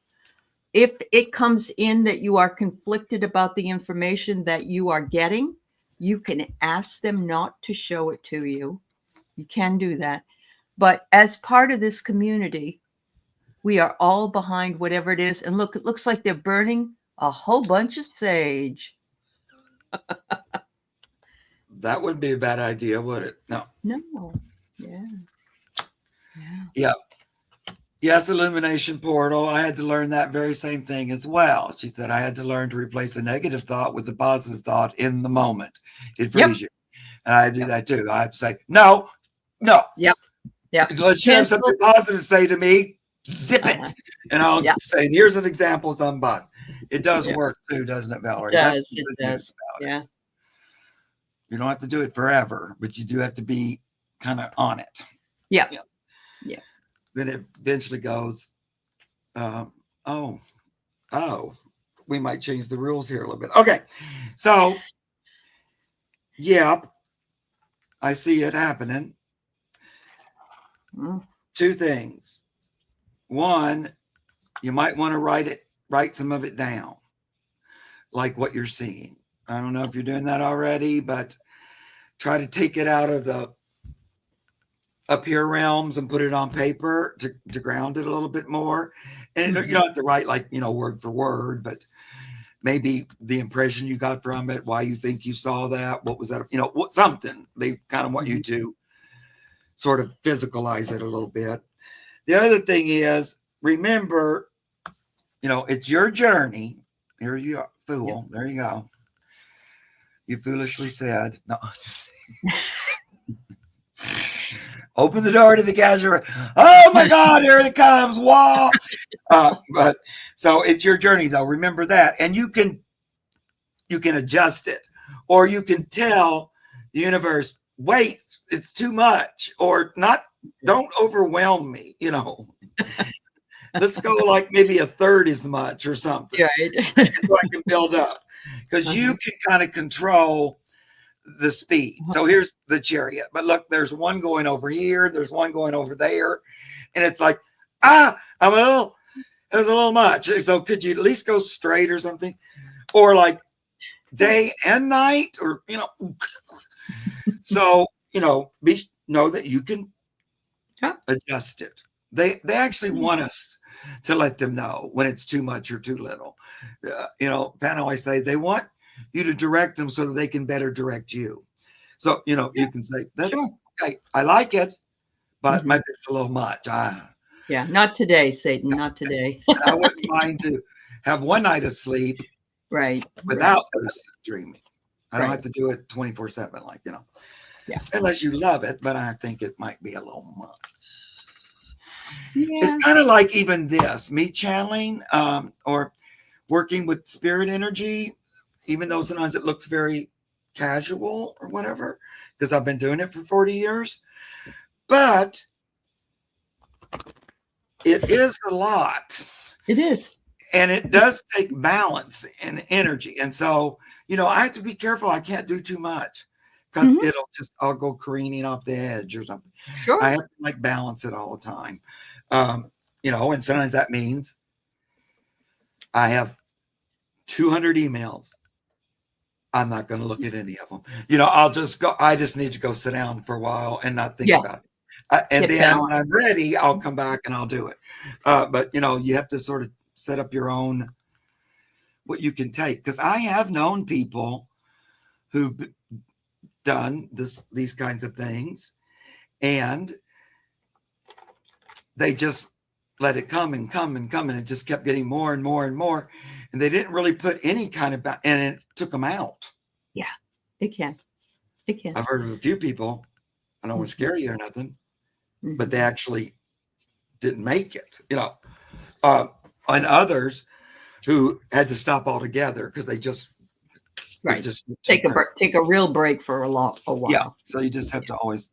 If it comes in that you are conflicted about the information that you are getting, you can ask them not to show it to you. You can do that. But as part of this community, we are all behind whatever it is. And look, it looks like they're burning a whole bunch of sage. That wouldn't be a bad idea, would it? No. Yeah. Yeah. Yes, illumination portal. I had to learn that very same thing as well. She said I had to learn to replace a negative thought with a positive thought in the moment. It frees you. And I do that too. I have to say, no. Yep. Unless you have something positive to say to me, zip it. And I'll say, here's an example of something positive. It does work too, doesn't it, Valerie? It does. Yeah. You don't have to do it forever, but you do have to be kind of on it. Yeah. Then it eventually goes, we might change the rules here a little bit. Okay. So, I see it happening. Two things. One, you might want to write some of it down, like what you're seeing. I don't know if you're doing that already, but try to take it out of the up here realms and put it on paper to ground it a little bit more. And you don't have to write like, word for word, but maybe the impression you got from it, why you think you saw that, what was that, something. They kind of want you to sort of physicalize it a little bit. The other thing is, remember, it's your journey. Here you are, fool. There you go. You foolishly said, no, just open the door to the casual. Oh my God, here it comes. Wow. But so it's your journey though. Remember that. And you can adjust it, or you can tell the universe, wait, it's too much, or not. Don't overwhelm me. Let's go like maybe a third as much or something. Right. So I can build up, because you can kind of control the speed. So here's the chariot, but look, there's one going over here, there's one going over there, and it's like, it was a little much. So could you at least go straight or something, or like day and night, or so know that you can adjust it. They actually want us to let them know when it's too much or too little. Pan always say they want you to direct them so that they can better direct you. So, you can say, that's okay, I like it, but maybe it's a little much. Not today, Satan, not today. I wouldn't mind to have one night of sleep without lucid dreaming. I don't have to do it 24/7, unless you love it, but I think it might be a little much. Yeah. It's kind of like even this, me channeling or working with spirit energy, even though sometimes it looks very casual or whatever, because I've been doing it for 40 years. But it is a lot. It is. And it does take balance and energy. And so, I have to be careful. I can't do too much, because I'll go careening off the edge or something. Sure. I have to balance it all the time. And sometimes that means I have 200 emails. I'm not going to look at any of them. I'll just go. I just need to go sit down for a while and not think about it. And then when I'm ready, I'll come back and I'll do it. But you have to sort of set up your own, what you can take. Because I have known people who've done these kinds of things, and they just let it come and come and come, and it just kept getting more and more and more, and they didn't really put any kind of and it took them out. Yeah, it can. I've heard of a few people, I don't want to scare you or nothing, but they actually didn't make it, and others who had to stop altogether because they just just take a real break for a while. Yeah, so you just have to always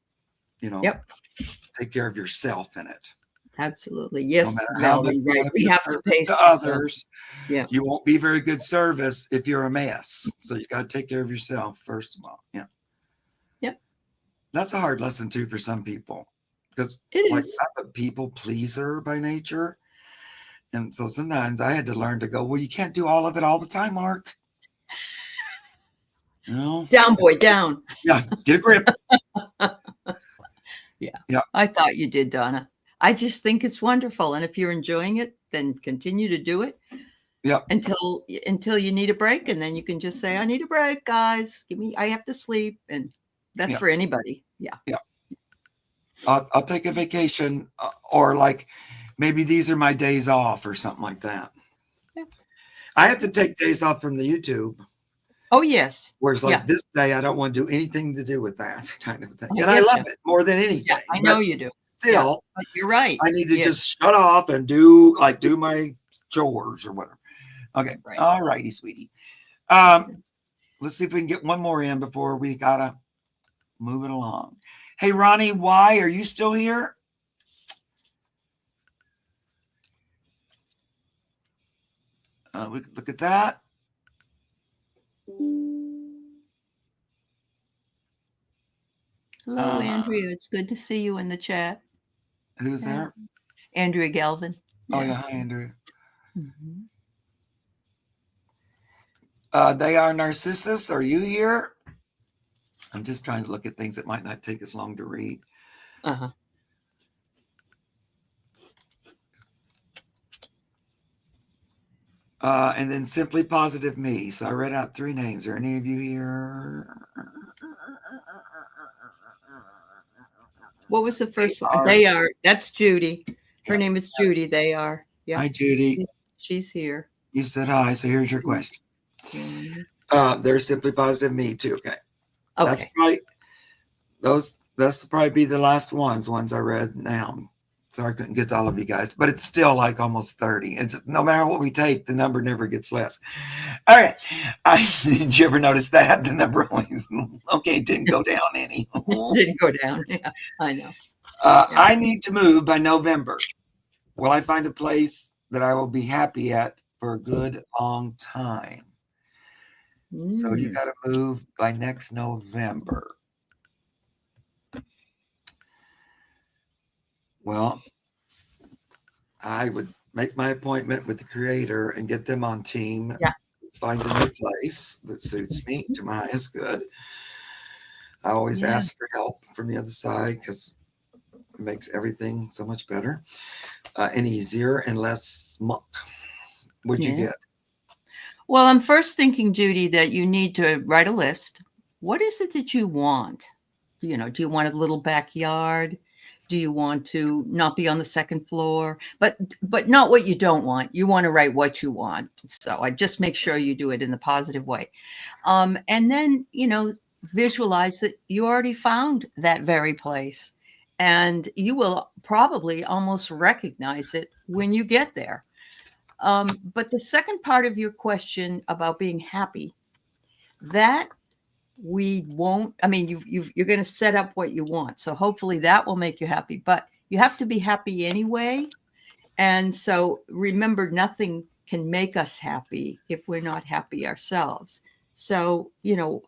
take care of yourself in it. Absolutely. No Yes, matter how much Melvin, you right. want to We be a have to service pay to some bills. others, Yeah. you won't be very good service if you're a mess. So you got to take care of yourself first of all. Yeah. Yep. That's a hard lesson too for some people because It like is. I'm a people pleaser by nature. And so sometimes I had to learn to go, well, you can't do all of it all the time, Mark. You know? Down, boy, down. Yeah, get a grip. Yeah. Yeah. I thought you did, Donna. I just think it's wonderful. And if you're enjoying it, then continue to do it Yeah. until you need a break. And then you can just say, I need a break, guys. I have to sleep. And that's Yeah. for anybody. Yeah. Yeah. I'll take a vacation or like maybe these are my days off or something like that. Yeah. I have to take days off from the YouTube. Oh, yes. Whereas like Yeah. this day, I don't want to do anything to do with that kind of thing. I And I get love you. it more than Yeah, anything. I know But you do. Yeah. still, But you're right. I need to Yeah. just shut off and do my chores or whatever. Okay. Right. All righty, sweetie. Let's see if we can get one more in before we gotta move it along. Hey, Ronnie, why are you still here? Look at that. Hello, Andrea. It's good to see you in the chat. Who's there? Andrea Galvin. Oh, yeah. Hi, Andrew. Mm-hmm. They are Narcissus. Are you here? I'm just trying to look at things that might not take us long to read. Uh-huh. And then Simply Positive Me. So I read out 3 names. Are any of you here? What was the first one? They are. That's Judy. Her name is Judy. They are. Yeah. Hi, Judy. She's here. You said hi. So here's your question. There's Simply Positive Me too. Okay. That's probably that's probably be the last ones I read now. So I couldn't get to all of you guys, but it's still like almost 30. And no matter what we take, the number never gets less. All right. Did you ever notice that? The number always, okay, it didn't go down any. Didn't go down. Yeah, I know. I need to move by November. Will I find a place that I will be happy at for a good long time? So you got to move by next November. Well, I would make my appointment with the creator and get them on team. Yeah. Let's find a new place that suits me to my highest good. I always ask for help from the other side because it makes everything so much better and easier and less muck. What'd you get? Well, I'm first thinking, Judy, that you need to write a list. What is it that you want? Do you want a little backyard? Do you want to not be on the second floor? But not what you don't want. You want to write what you want. So I just make sure you do it in the positive way. And then, visualize that you already found that very place. And you will probably almost recognize it when you get there. But the second part of your question about being happy, that we won't. I mean, you're going to set up what you want, so hopefully that will make you happy. But you have to be happy anyway. And so remember, nothing can make us happy if we're not happy ourselves. So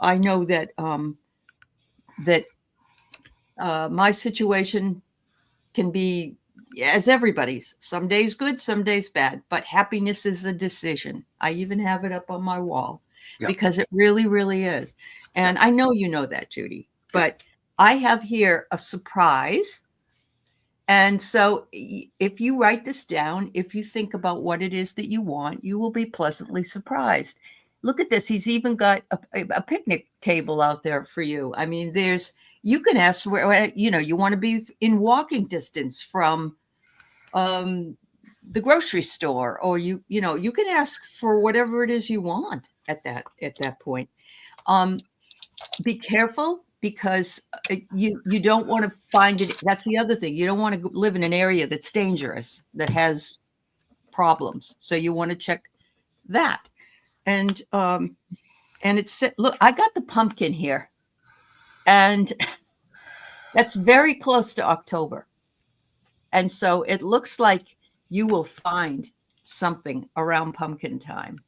I know that my situation can be, as everybody's, some days good, some days bad, but happiness is a decision. I even have it up on my wall because it really, really is. And I know you know that, Judy, but I have here a surprise. And so if you write this down, if you think about what it is that you want, you will be pleasantly surprised. Look at this. He's even got a picnic table out there for you. I mean, you can ask where, you want to be in walking distance from the grocery store, or you can ask for whatever it is you want at that point. Be careful, because you don't want to find it. That's the other thing. You don't want to live in an area that's dangerous, that has problems. So you want to check that. And it's, look, I got the pumpkin here, and that's very close to October. And so it looks like you will find something around pumpkin time.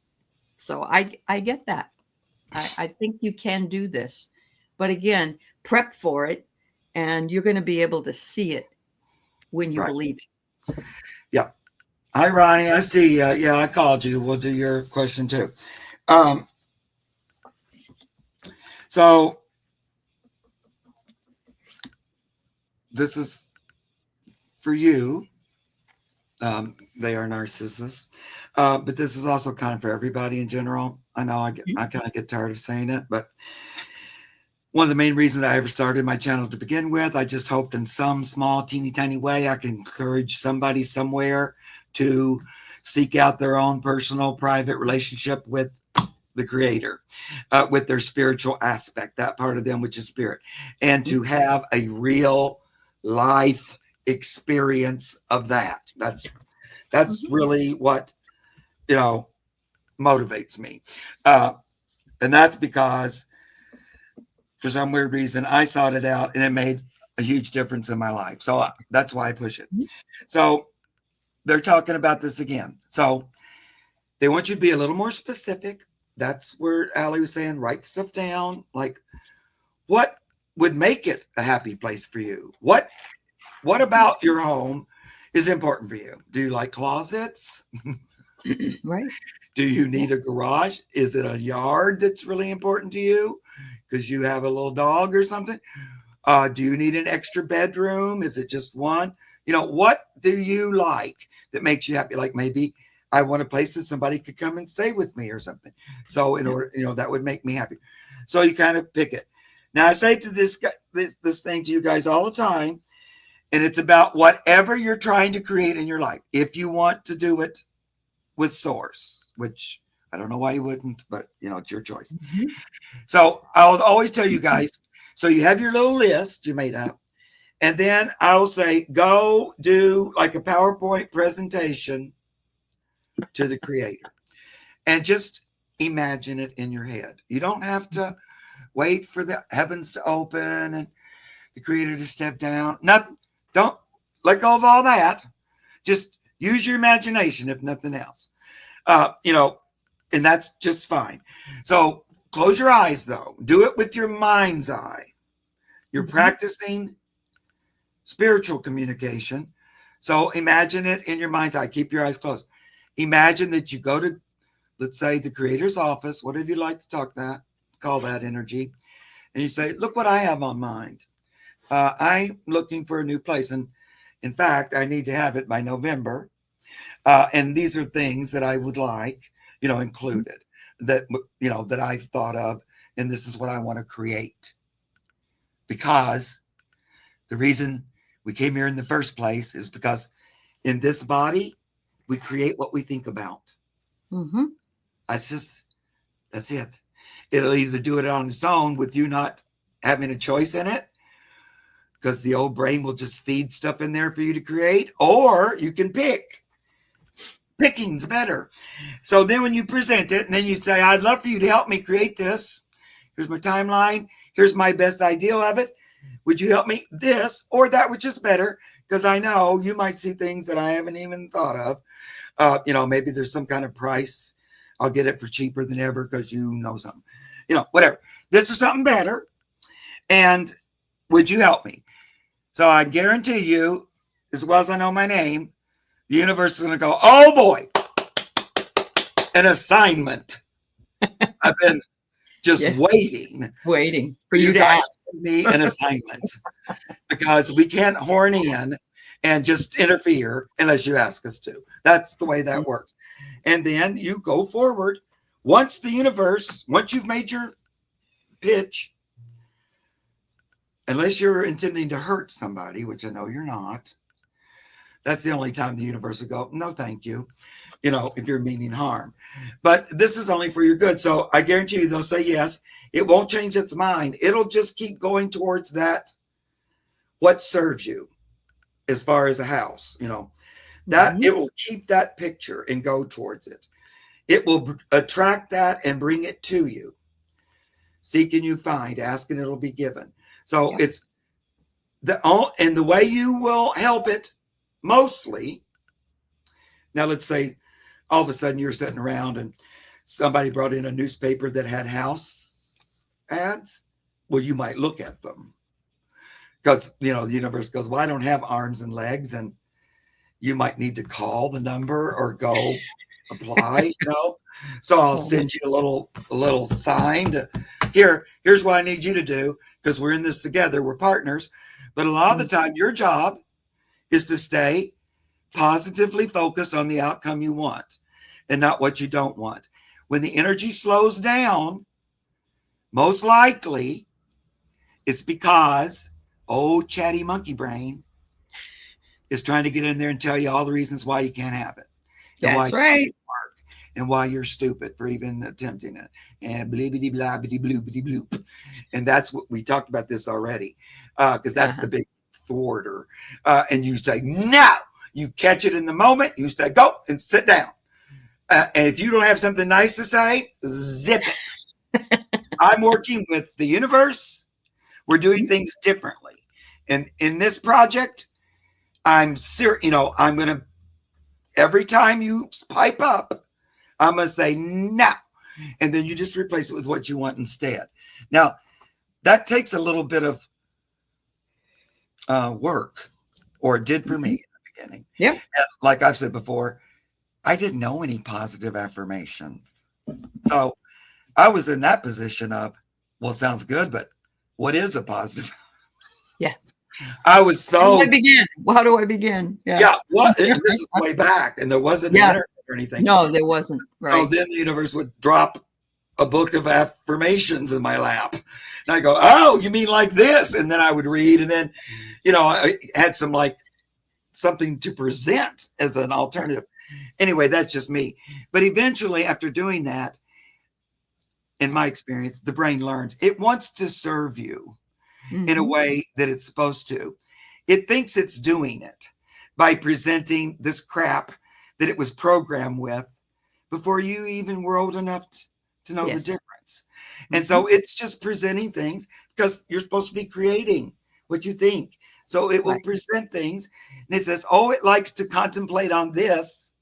So I get that. I think you can do this. But again, prep for it, and you're going to be able to see it when you Right. believe it. Yeah. Hi, Ronnie. I see. Yeah, I called you. We'll do your question too. Um, so this is for you. They are narcissists, but this is also kind of for everybody in general. I know I kind of get tired of saying it, but one of the main reasons I ever started my channel to begin with, I just hoped in some small, teeny tiny way I can encourage somebody somewhere to seek out their own personal, private relationship with the Creator, with their spiritual aspect, that part of them, which is spirit, and to have a real life experience of that. That's really what, motivates me. And that's because for some weird reason, I sought it out and it made a huge difference in my life. So that's why I push it. So they're talking about this again. So they want you to be a little more specific. That's where Aley was saying, write stuff down. Like, what would make it a happy place for you? What about your home is important for you? Do you like closets? Right. Do you need a garage? Is it a yard that's really important to you because you have a little dog or something? Do you need an extra bedroom? Is it just one? What do you like that makes you happy? Like maybe I want a place that somebody could come and stay with me or something. So in order, that would make me happy. So you kind of pick it. Now I say to this thing to you guys all the time, and it's about whatever you're trying to create in your life. If you want to do it with source, which I don't know why you wouldn't, but it's your choice. So I'll always tell you guys, so you have your little list you made up, and then I'll say, go do like a PowerPoint presentation to the Creator and just imagine it in your head. You don't have to wait for the heavens to open and the Creator to step down. Nothing. Don't let go of all that. Just use your imagination, if nothing else. And that's just fine. So close your eyes, though. Do it with your mind's eye. You're practicing spiritual communication. So imagine it in your mind's eye. Keep your eyes closed. Imagine that you go to, let's say, the Creator's office, whatever you like to call that energy. And you say, look what I have on mind. I'm looking for a new place. And in fact, I need to have it by November. And these are things that I would like, included that I've thought of. And this is what I want to create. Because the reason we came here in the first place is because in this body, we create what we think about. That's it. It'll either do it on its own with you not having a choice in it, because the old brain will just feed stuff in there for you to create, or you can pick. Picking's better. So then when you present it, and then you say, I'd love for you to help me create this. Here's my timeline. Here's my best idea of it. Would you help me? This or that, which is better, because I know you might see things that I haven't even thought of. Maybe there's some kind of price. I'll get it for cheaper than ever because you know something. Whatever. This is something better. And would you help me? So I guarantee you, as well as I know my name, the universe is going to go, oh boy, an assignment. I've been just waiting for you to guys ask to give me an assignment, because we can't horn in and just interfere unless you ask us to. That's the way that works. And then you go forward. Once you've made your pitch, unless you're intending to hurt somebody, which I know you're not, that's the only time the universe will go, no, thank you, if you're meaning harm. But this is only for your good. So I guarantee you they'll say yes. It won't change its mind. It'll just keep going towards that, what serves you as far as a house, that it will keep that picture and go towards it. It will attract that and bring it to you. Seek and you find, ask and it'll be given. So it's and the way you will help it mostly, now let's say all of a sudden you're sitting around and somebody brought in a newspaper that had house ads. Well, you might look at them because, the universe goes, well, I don't have arms and legs. And you might need to call the number or go apply, So I'll send you a little sign to here's what I need you to do because we're in this together. We're partners. But a lot of the time, your job is to stay positively focused on the outcome you want and not what you don't want. When the energy slows down, most likely it's because chatty monkey brain is trying to get in there and tell you all the reasons why you can't have it. And That's right. And why you're stupid for even attempting it. And bleepity blabbity bloopity bloop. And that's what we talked about this already. Because that's the big thwarter. And you say, no, you catch it in the moment. You say, go and sit down. And if you don't have something nice to say, zip it. I'm working with the universe. We're doing things differently. And in this project, I'm serious. I'm going to, every time you pipe up, I'm going to say no. And then you just replace it with what you want instead. Now, that takes a little bit of work, or it did for me in the beginning. Yeah. Like I've said before, I didn't know any positive affirmations. So I was in that position of, well, sounds good, but what is a positive? Yeah. I was so. How do I begin? How do I begin? Yeah. What? This is way back, and there wasn't an internet or anything. No, there wasn't. Right. So then the universe would drop a book of affirmations in my lap. And I go, oh, you mean like this? And then I would read, and then, I had some something to present as an alternative. Anyway, that's just me. But eventually, after doing that, in my experience, the brain learns it wants to serve you in a way that it's supposed to. It thinks it's doing it by presenting this crap that it was programmed with before you even were old enough to know the difference. And so it's just presenting things because you're supposed to be creating what you think. So it will present things and it says, oh, it likes to contemplate on this.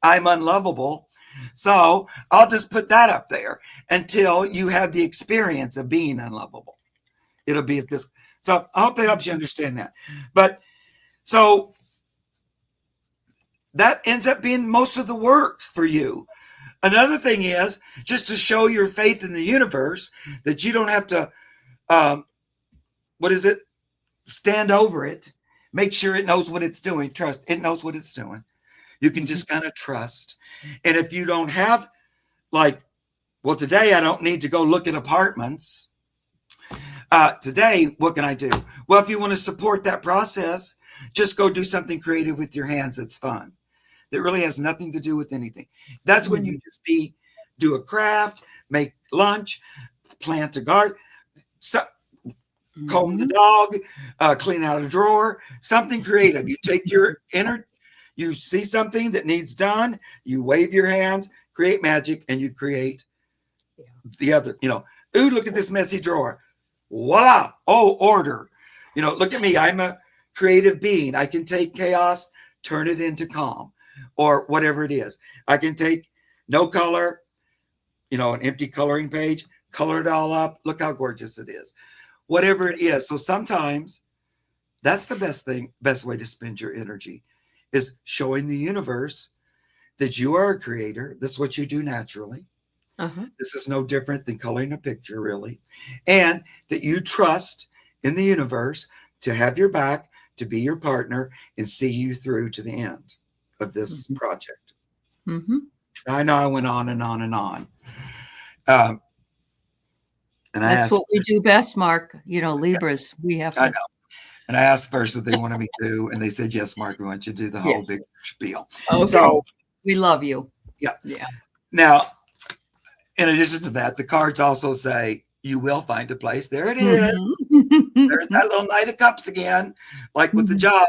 I'm unlovable. So I'll just put that up there until you have the experience of being unlovable. It'll be at this. So I hope that helps you understand that. But so that ends up being most of the work for you. Another thing is just to show your faith in the universe that you don't have to, stand over it. Make sure it knows what it's doing. Trust it knows what it's doing. You can just kind of trust. And if you don't have today I don't need to go look at apartments. Today, what can I do? Well, if you want to support that process, just go do something creative with your hands that's fun. That really has nothing to do with anything. That's when you just do a craft, make lunch, plant a garden, comb the dog, clean out a drawer, something creative. You take your you see something that needs done, you wave your hands, create magic, and you create the other, ooh, look at this messy drawer. Voila. Oh, order. Look at me. I'm a creative being. I can take chaos, turn it into calm, or whatever it is. I can take no color, an empty coloring page, color it all up. Look how gorgeous it is. Whatever it is. So sometimes that's the best way to spend your energy is showing the universe that you are a creator. That's what you do naturally. This is no different than coloring a picture, really. And that you trust in the universe to have your back, to be your partner, and see you through to the end of this project. I know I went on and on and on. And that's what we do best, Mark. Libras, we have to. I know. And I asked first if they wanted me to, and they said, yes, Mark, we want you to do the whole big spiel. Okay. So we love you. Yeah. Yeah. Now, in addition to that, the cards also say, you will find a place. There it is. There's that little Knight of Cups again, like with the job.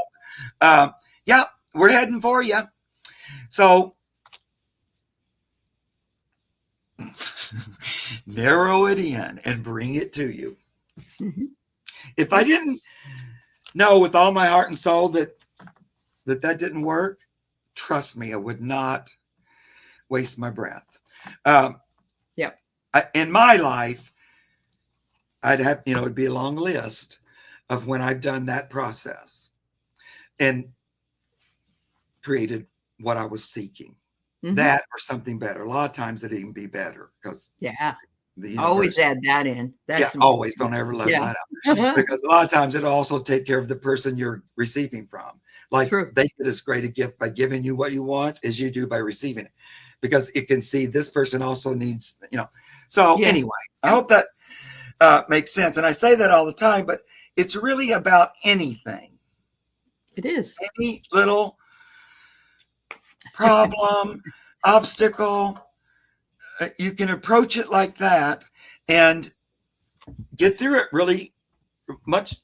We're heading for you. So narrow it in and bring it to you. If I didn't know with all my heart and soul that that didn't work, trust me, I would not waste my breath. Um, Yep. In my life, I'd have, it'd be a long list of when I've done that process and created what I was seeking. Mm-hmm. That or something better. A lot of times it'd even be better because Yeah. the universe. Always add that in. That's always. Don't ever let that out. Yeah. Because a lot of times it'll also take care of the person you're receiving from. Like True. they get as great a gift by giving you what you want as you do by receiving it. Because it can see this person also needs, So Yeah. anyway, I hope that makes sense. And I say that all the time, but it's really about anything. It is. Any little problem, obstacle, you can approach it like that and get through it really much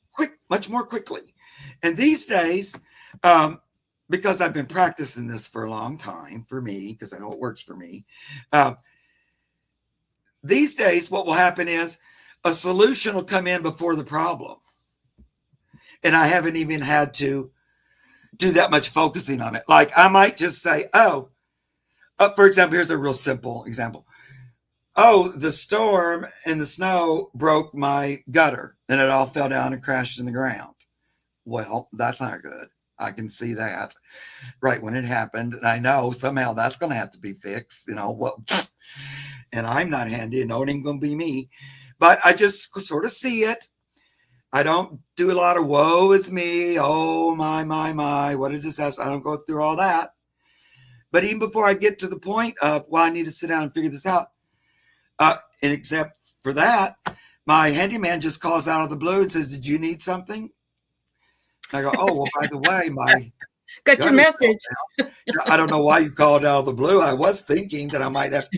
more quickly. And these days, because I've been practicing this for a long time for me, because I know it works for me, these days what will happen is a solution will come in before the problem. And I haven't even had to do that much focusing on it. Like I might just say, for example, here's a real simple example. Oh, the storm and the snow broke my gutter and it all fell down and crashed in the ground. Well, that's not good. I can see that right when it happened. And I know somehow that's going to have to be fixed, and I'm not handy and it ain't going to be me. But I just sort of see it. I don't do a lot of woe is me. Oh, my, what a disaster. I don't go through all that. But even before I get to the point of, I need to sit down and figure this out. And except for that, my handyman just calls out of the blue and says, "Did you need something?" And I go, "Oh, well, by the way, my got your message." I don't know why you called out of the blue. I was thinking that I might have.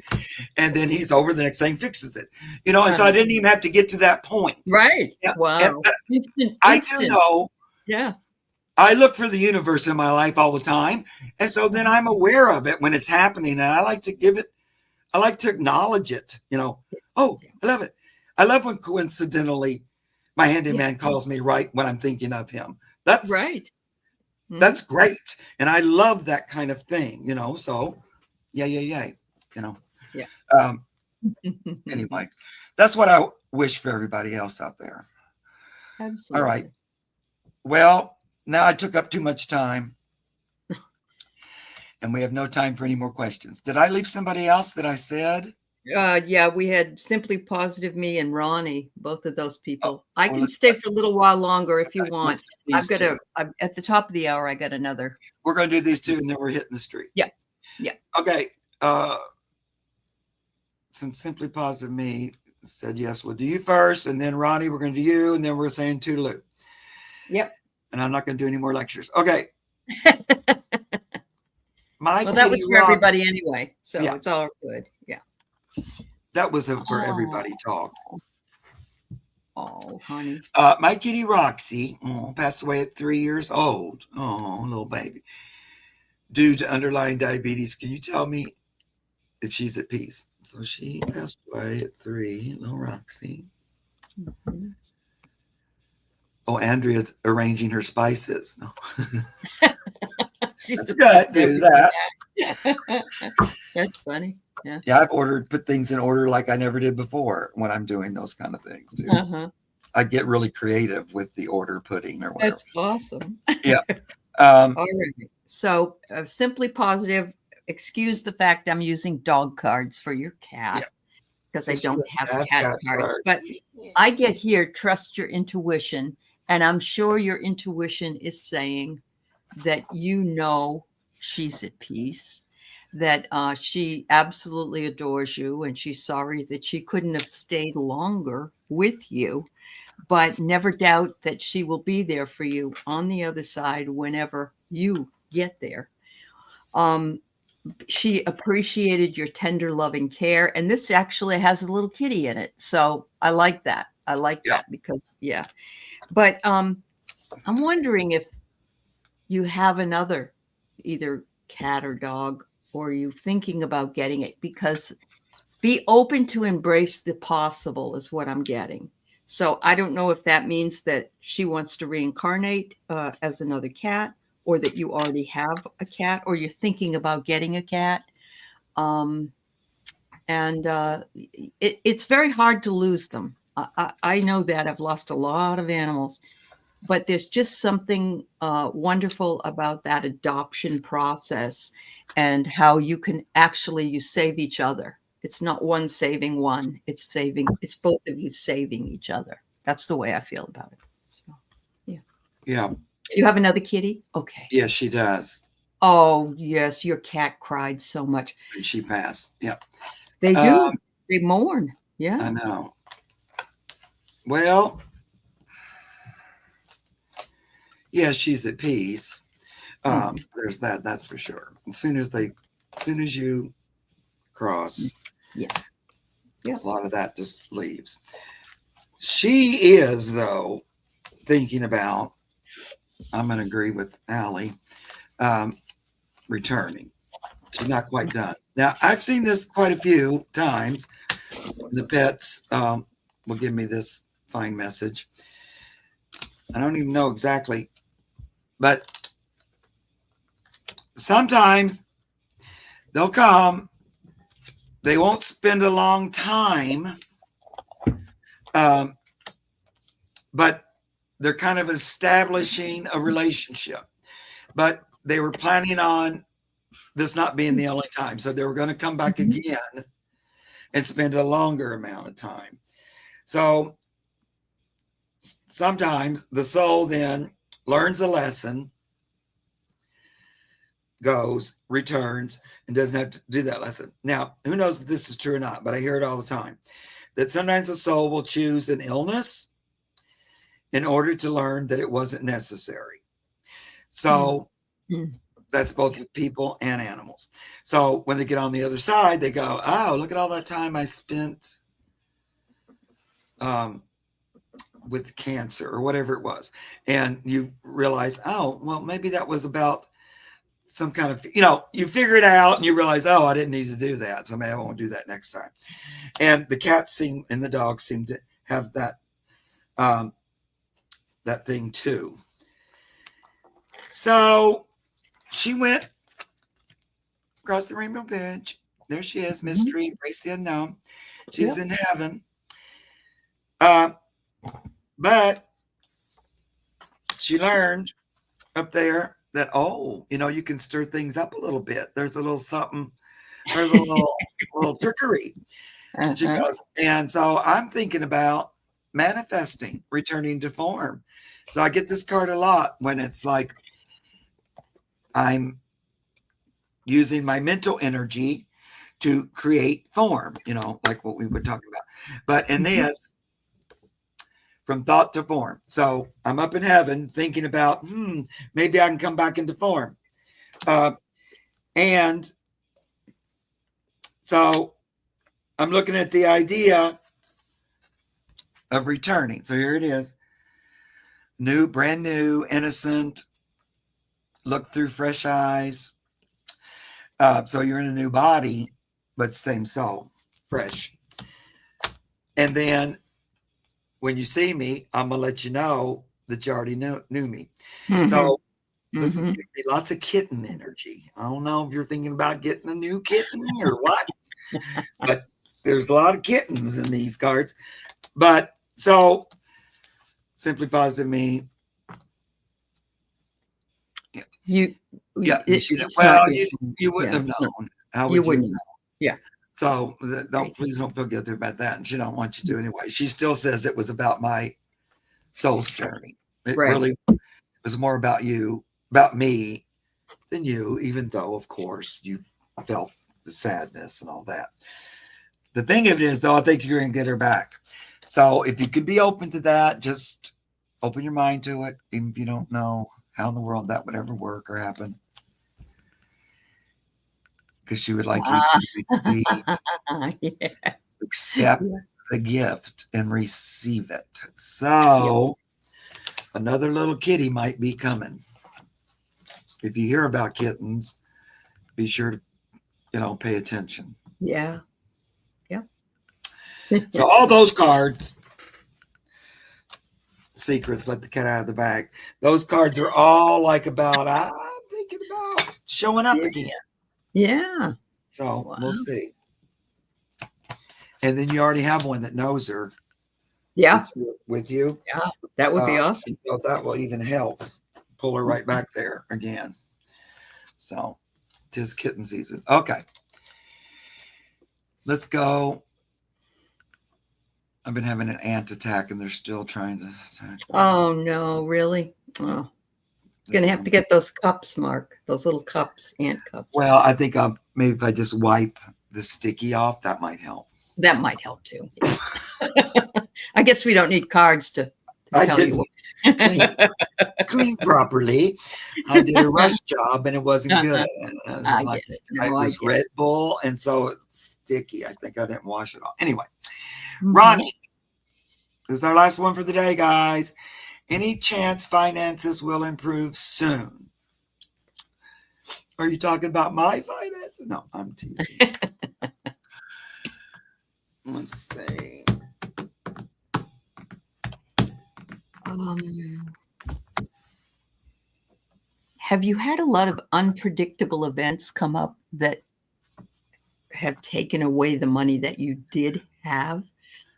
And then he's over the next thing, fixes it. And so I didn't even have to get to that point. Right. Yeah. Wow. Instant. I do know. Yeah. I look for the universe in my life all the time. And so then I'm aware of it when it's happening. And I like to acknowledge it, Oh, I love it. I love when coincidentally my handyman calls me right when I'm thinking of him. That's right. Mm-hmm. That's great. And I love that kind of thing, so yeah. Yeah. Anyway, that's what I wish for everybody else out there. Absolutely. All right. Well, now I took up too much time. And we have no time for any more questions. Did I leave somebody else that I said? Yeah, we had Simply Positive Me and Ronnie, both of those people. I can stay for a little while longer if you want. I've got at the top of the hour, I got another. We're going to do these two and then we're hitting the streets. Yeah. Okay. Since Simply Positive Me said yes, we'll do you first. And then Ronnie, we're going to do you. And then we're saying toodaloo. Yep. And I'm not going to do any more lectures. Okay. That was for everybody anyway. So it's all good. Yeah. That was a for everybody talk. Oh, honey. My kitty Roxy passed away at 3 years old. Oh, little baby. Due to underlying diabetes. Can you tell me if she's at peace? So she passed away at 3, little Roxy. Mm-hmm. Oh, Andrea's arranging her spices. No. That's good. Do that. That's funny. Yeah. Yeah, I've put things in order like I never did before when I'm doing those kind of things too. Uh-huh. I get really creative with the order putting or whatever. That's awesome. Yeah. All right. So Simply Positive, excuse the fact I'm using dog cards for your cat because I don't have cat cards. But I get here, trust your intuition. And I'm sure your intuition is saying that she's at peace, that she absolutely adores you, and she's sorry that she couldn't have stayed longer with you, but never doubt that she will be there for you on the other side whenever you get there. She appreciated your tender, loving care, and this actually has a little kitty in it. So I like that. That because, But I'm wondering if you have another, either cat or dog, or you thinking about getting it, because be open to embrace the possible is what I'm getting. So I don't know if that means that she wants to reincarnate as another cat, or that you already have a cat, or you're thinking about getting a cat. It's very hard to lose them. I know that. I've lost a lot of animals, but there's just something wonderful about that adoption process and how you can actually, you save each other. It's not one saving one. It's both of you saving each other. That's the way I feel about it. So, yeah. Yeah. You have another kitty? Okay. Yes, she does. Oh, yes. Your cat cried so much. And she passed. Yeah. They do. They mourn. Yeah. I know. Well, yeah, she's at peace. There's that. That's for sure. As soon as you cross, yeah, a lot of that just leaves. She is, though, thinking about. I'm going to agree with Aley. Returning. She's not quite done. Now, I've seen this quite a few times. The pets will give me this fine message. I don't even know exactly, but sometimes they'll come. They won't spend a long time, but they're kind of establishing a relationship. But they were planning on this not being the only time. So they were going to come back again and spend a longer amount of time. So sometimes the soul then learns a lesson, goes, returns, and doesn't have to do that lesson. Now, who knows if this is true or not, but I hear it all the time, that sometimes the soul will choose an illness in order to learn that it wasn't necessary. So that's both with people and animals. So when they get on the other side, they go, oh, look at all that time I spent with cancer or whatever it was. And you realize, oh, well, maybe that was about some kind of, you figure it out and you realize, oh, I didn't need to do that. So maybe I won't do that next time. And the cats and the dogs seem to have that, that thing too. So she went across the rainbow bridge. There she is, mystery, embrace the unknown. She's in heaven. But she learned up there that, you can stir things up a little bit. There's a little something, there's a little trickery. And she goes, and so I'm thinking about manifesting, returning to form. So I get this card a lot when it's like I'm using my mental energy to create form, like what we were talking about. But in this, from thought to form. So I'm up in heaven thinking about, maybe I can come back into form. And so I'm looking at the idea of returning. So here it is. Brand new, innocent, look through fresh eyes. So you're in a new body, but same soul, fresh. And then when you see me, I'm going to let you know that you already knew me. So this is going to be lots of kitten energy. I don't know if you're thinking about getting a new kitten or what, but there's a lot of kittens in these cards. But so simply positive me. You wouldn't have known. How would you know? Yeah. So please don't feel guilty about that. And she don't want you to anyway. She still says it was about my soul's journey. It really was more about me than you, even though, of course, you felt the sadness and all that. The thing of it is, though, I think you're going to get her back. So if you could be open to that, just open your mind to it, even if you don't know how in the world that would ever work or happen. Because she would like you to receive, accept the gift and receive it. So another little kitty might be coming. If you hear about kittens, be sure to, pay attention. Yeah. So all those cards secrets, let the cat out of the bag. Those cards are all like about, I'm thinking about showing up again. Yeah. So Wow. we'll see. And then you already have one that knows her. Yeah. It's with you. Yeah. That would be awesome. So that will even help pull her right back there again. So 'tis kitten season. Okay. Let's go. I've been having an ant attack and they're still trying to attack me. Oh no, really? Oh. Gonna have to get those cups, Mark. Those little cups, ant cups. Well, I think maybe if I just wipe the sticky off, that might help. That might help too. Yeah. I guess we don't need cards to tell you what. Clean properly. I did a rush job and it wasn't good. I get it. No, it was I get Red Bull, and so it's sticky. I think I didn't wash it off. Anyway, Mhm. Ronnie, this is our last one for the day, guys. Any chance finances will improve soon? Are you talking about my finances? No, I'm teasing. Let's see. Have you had a lot of unpredictable events come up that have taken away the money that you did have?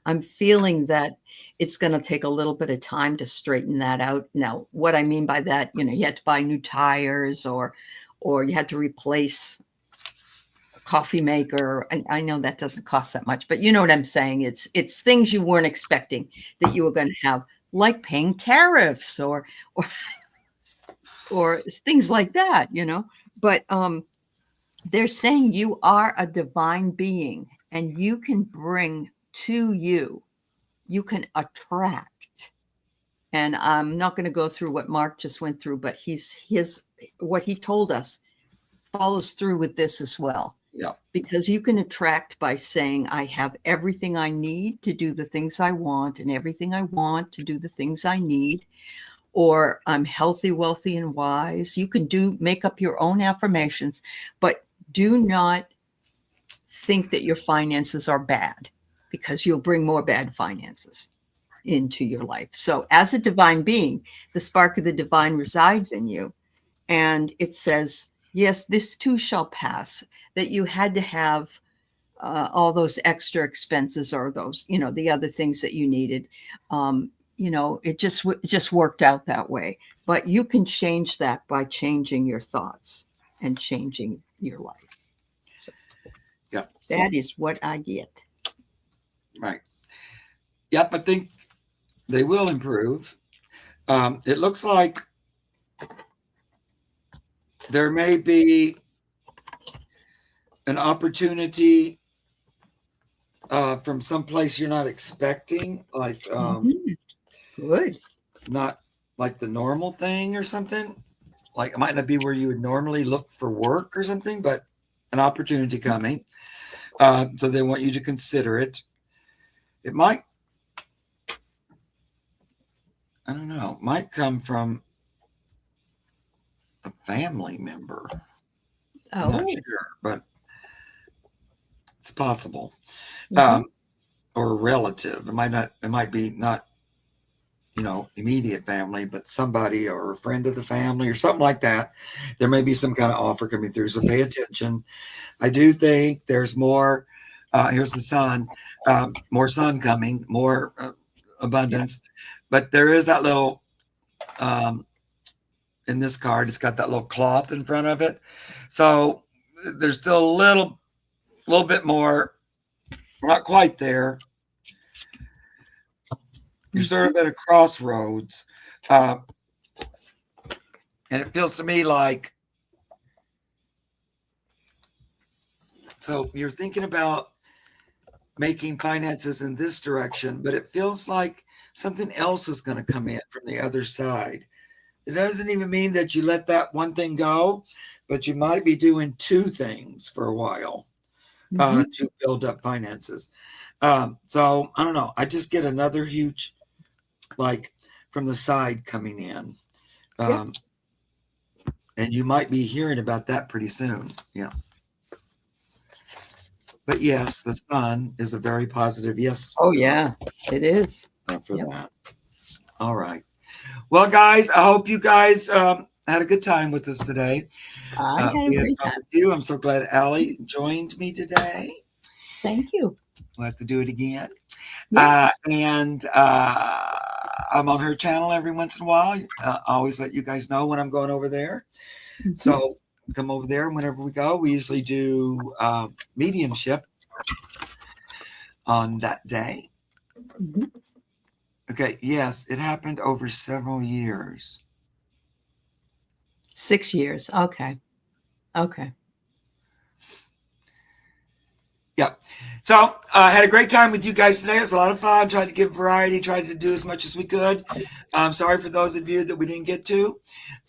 I'm feeling that it's going to take a little bit of time to straighten that out. Now, what I mean by that, you had to buy new tires or you had to replace a coffee maker. I know that doesn't cost that much, but you know what I'm saying? It's things you weren't expecting that you were going to have, like paying tariffs or things like that, But they're saying you are a divine being and you can bring to you can attract. And I'm not going to go through what Mark just went through, but what he told us follows through with this as well. Yeah. Because you can attract by saying, I have everything I need to do the things I want and everything I want to do the things I need. Or I'm healthy, wealthy, and wise. You can make up your own affirmations, but do not think that your finances are bad, because you'll bring more bad finances into your life. So as a divine being, the spark of the divine resides in you. And it says, yes, this too shall pass, that you had to have all those extra expenses or those, the other things that you needed. It just worked out that way. But you can change that by changing your thoughts and changing your life. So yeah, that is what I get. Right. Yep, I think they will improve. It looks like there may be an opportunity from someplace you're not expecting, like Good. Not like the normal thing or something. Like it might not be where you would normally look for work or something, but an opportunity coming. So they want you to consider it. It might, I don't know, might come from a family member. I'm not sure, but it's possible. Or a relative. It might be not, immediate family, but somebody or a friend of the family or something like that. There may be some kind of offer coming through. So pay attention. I do think there's more. Here's the sun, more sun coming, more abundance. But there is that little, in this card, it's got that little cloth in front of it. So there's still a little bit more. We're not quite there. You're sort of at a crossroads. And it feels to me like, so you're thinking about making finances in this direction, but it feels like something else is going to come in from the other side. It doesn't even mean that you let that one thing go, but you might be doing two things for a while to build up finances. So I don't know. I just get another huge, like from the side coming in. And you might be hearing about that pretty soon. Yeah. But yes, the sun is a very positive yes. Oh, yeah, it is. For that. All right. Well, guys, I hope you guys had a good time with us today. I had a We had great fun time. with you. I'm so glad Aley joined me today. Thank you. We'll have to do it again. Yeah. And I'm on her channel every once in a while. I always let you guys know when I'm going over there. Mhm. So come over there whenever we go. We usually do mediumship on that day. Mhm. Okay, yes, it happened over several years. 6 years. Okay. Okay. Yeah. So I had a great time with you guys today. It was a lot of fun. Tried to give variety, tried to do as much as we could. I'm sorry for those of you that we didn't get to.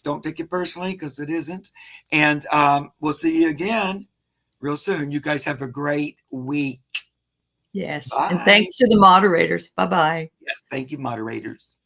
Don't take it personally because it isn't. And we'll see you again real soon. You guys have a great week. Yes. And Bye. thanks to the moderators. Bye-bye. Yes, thank you, moderators.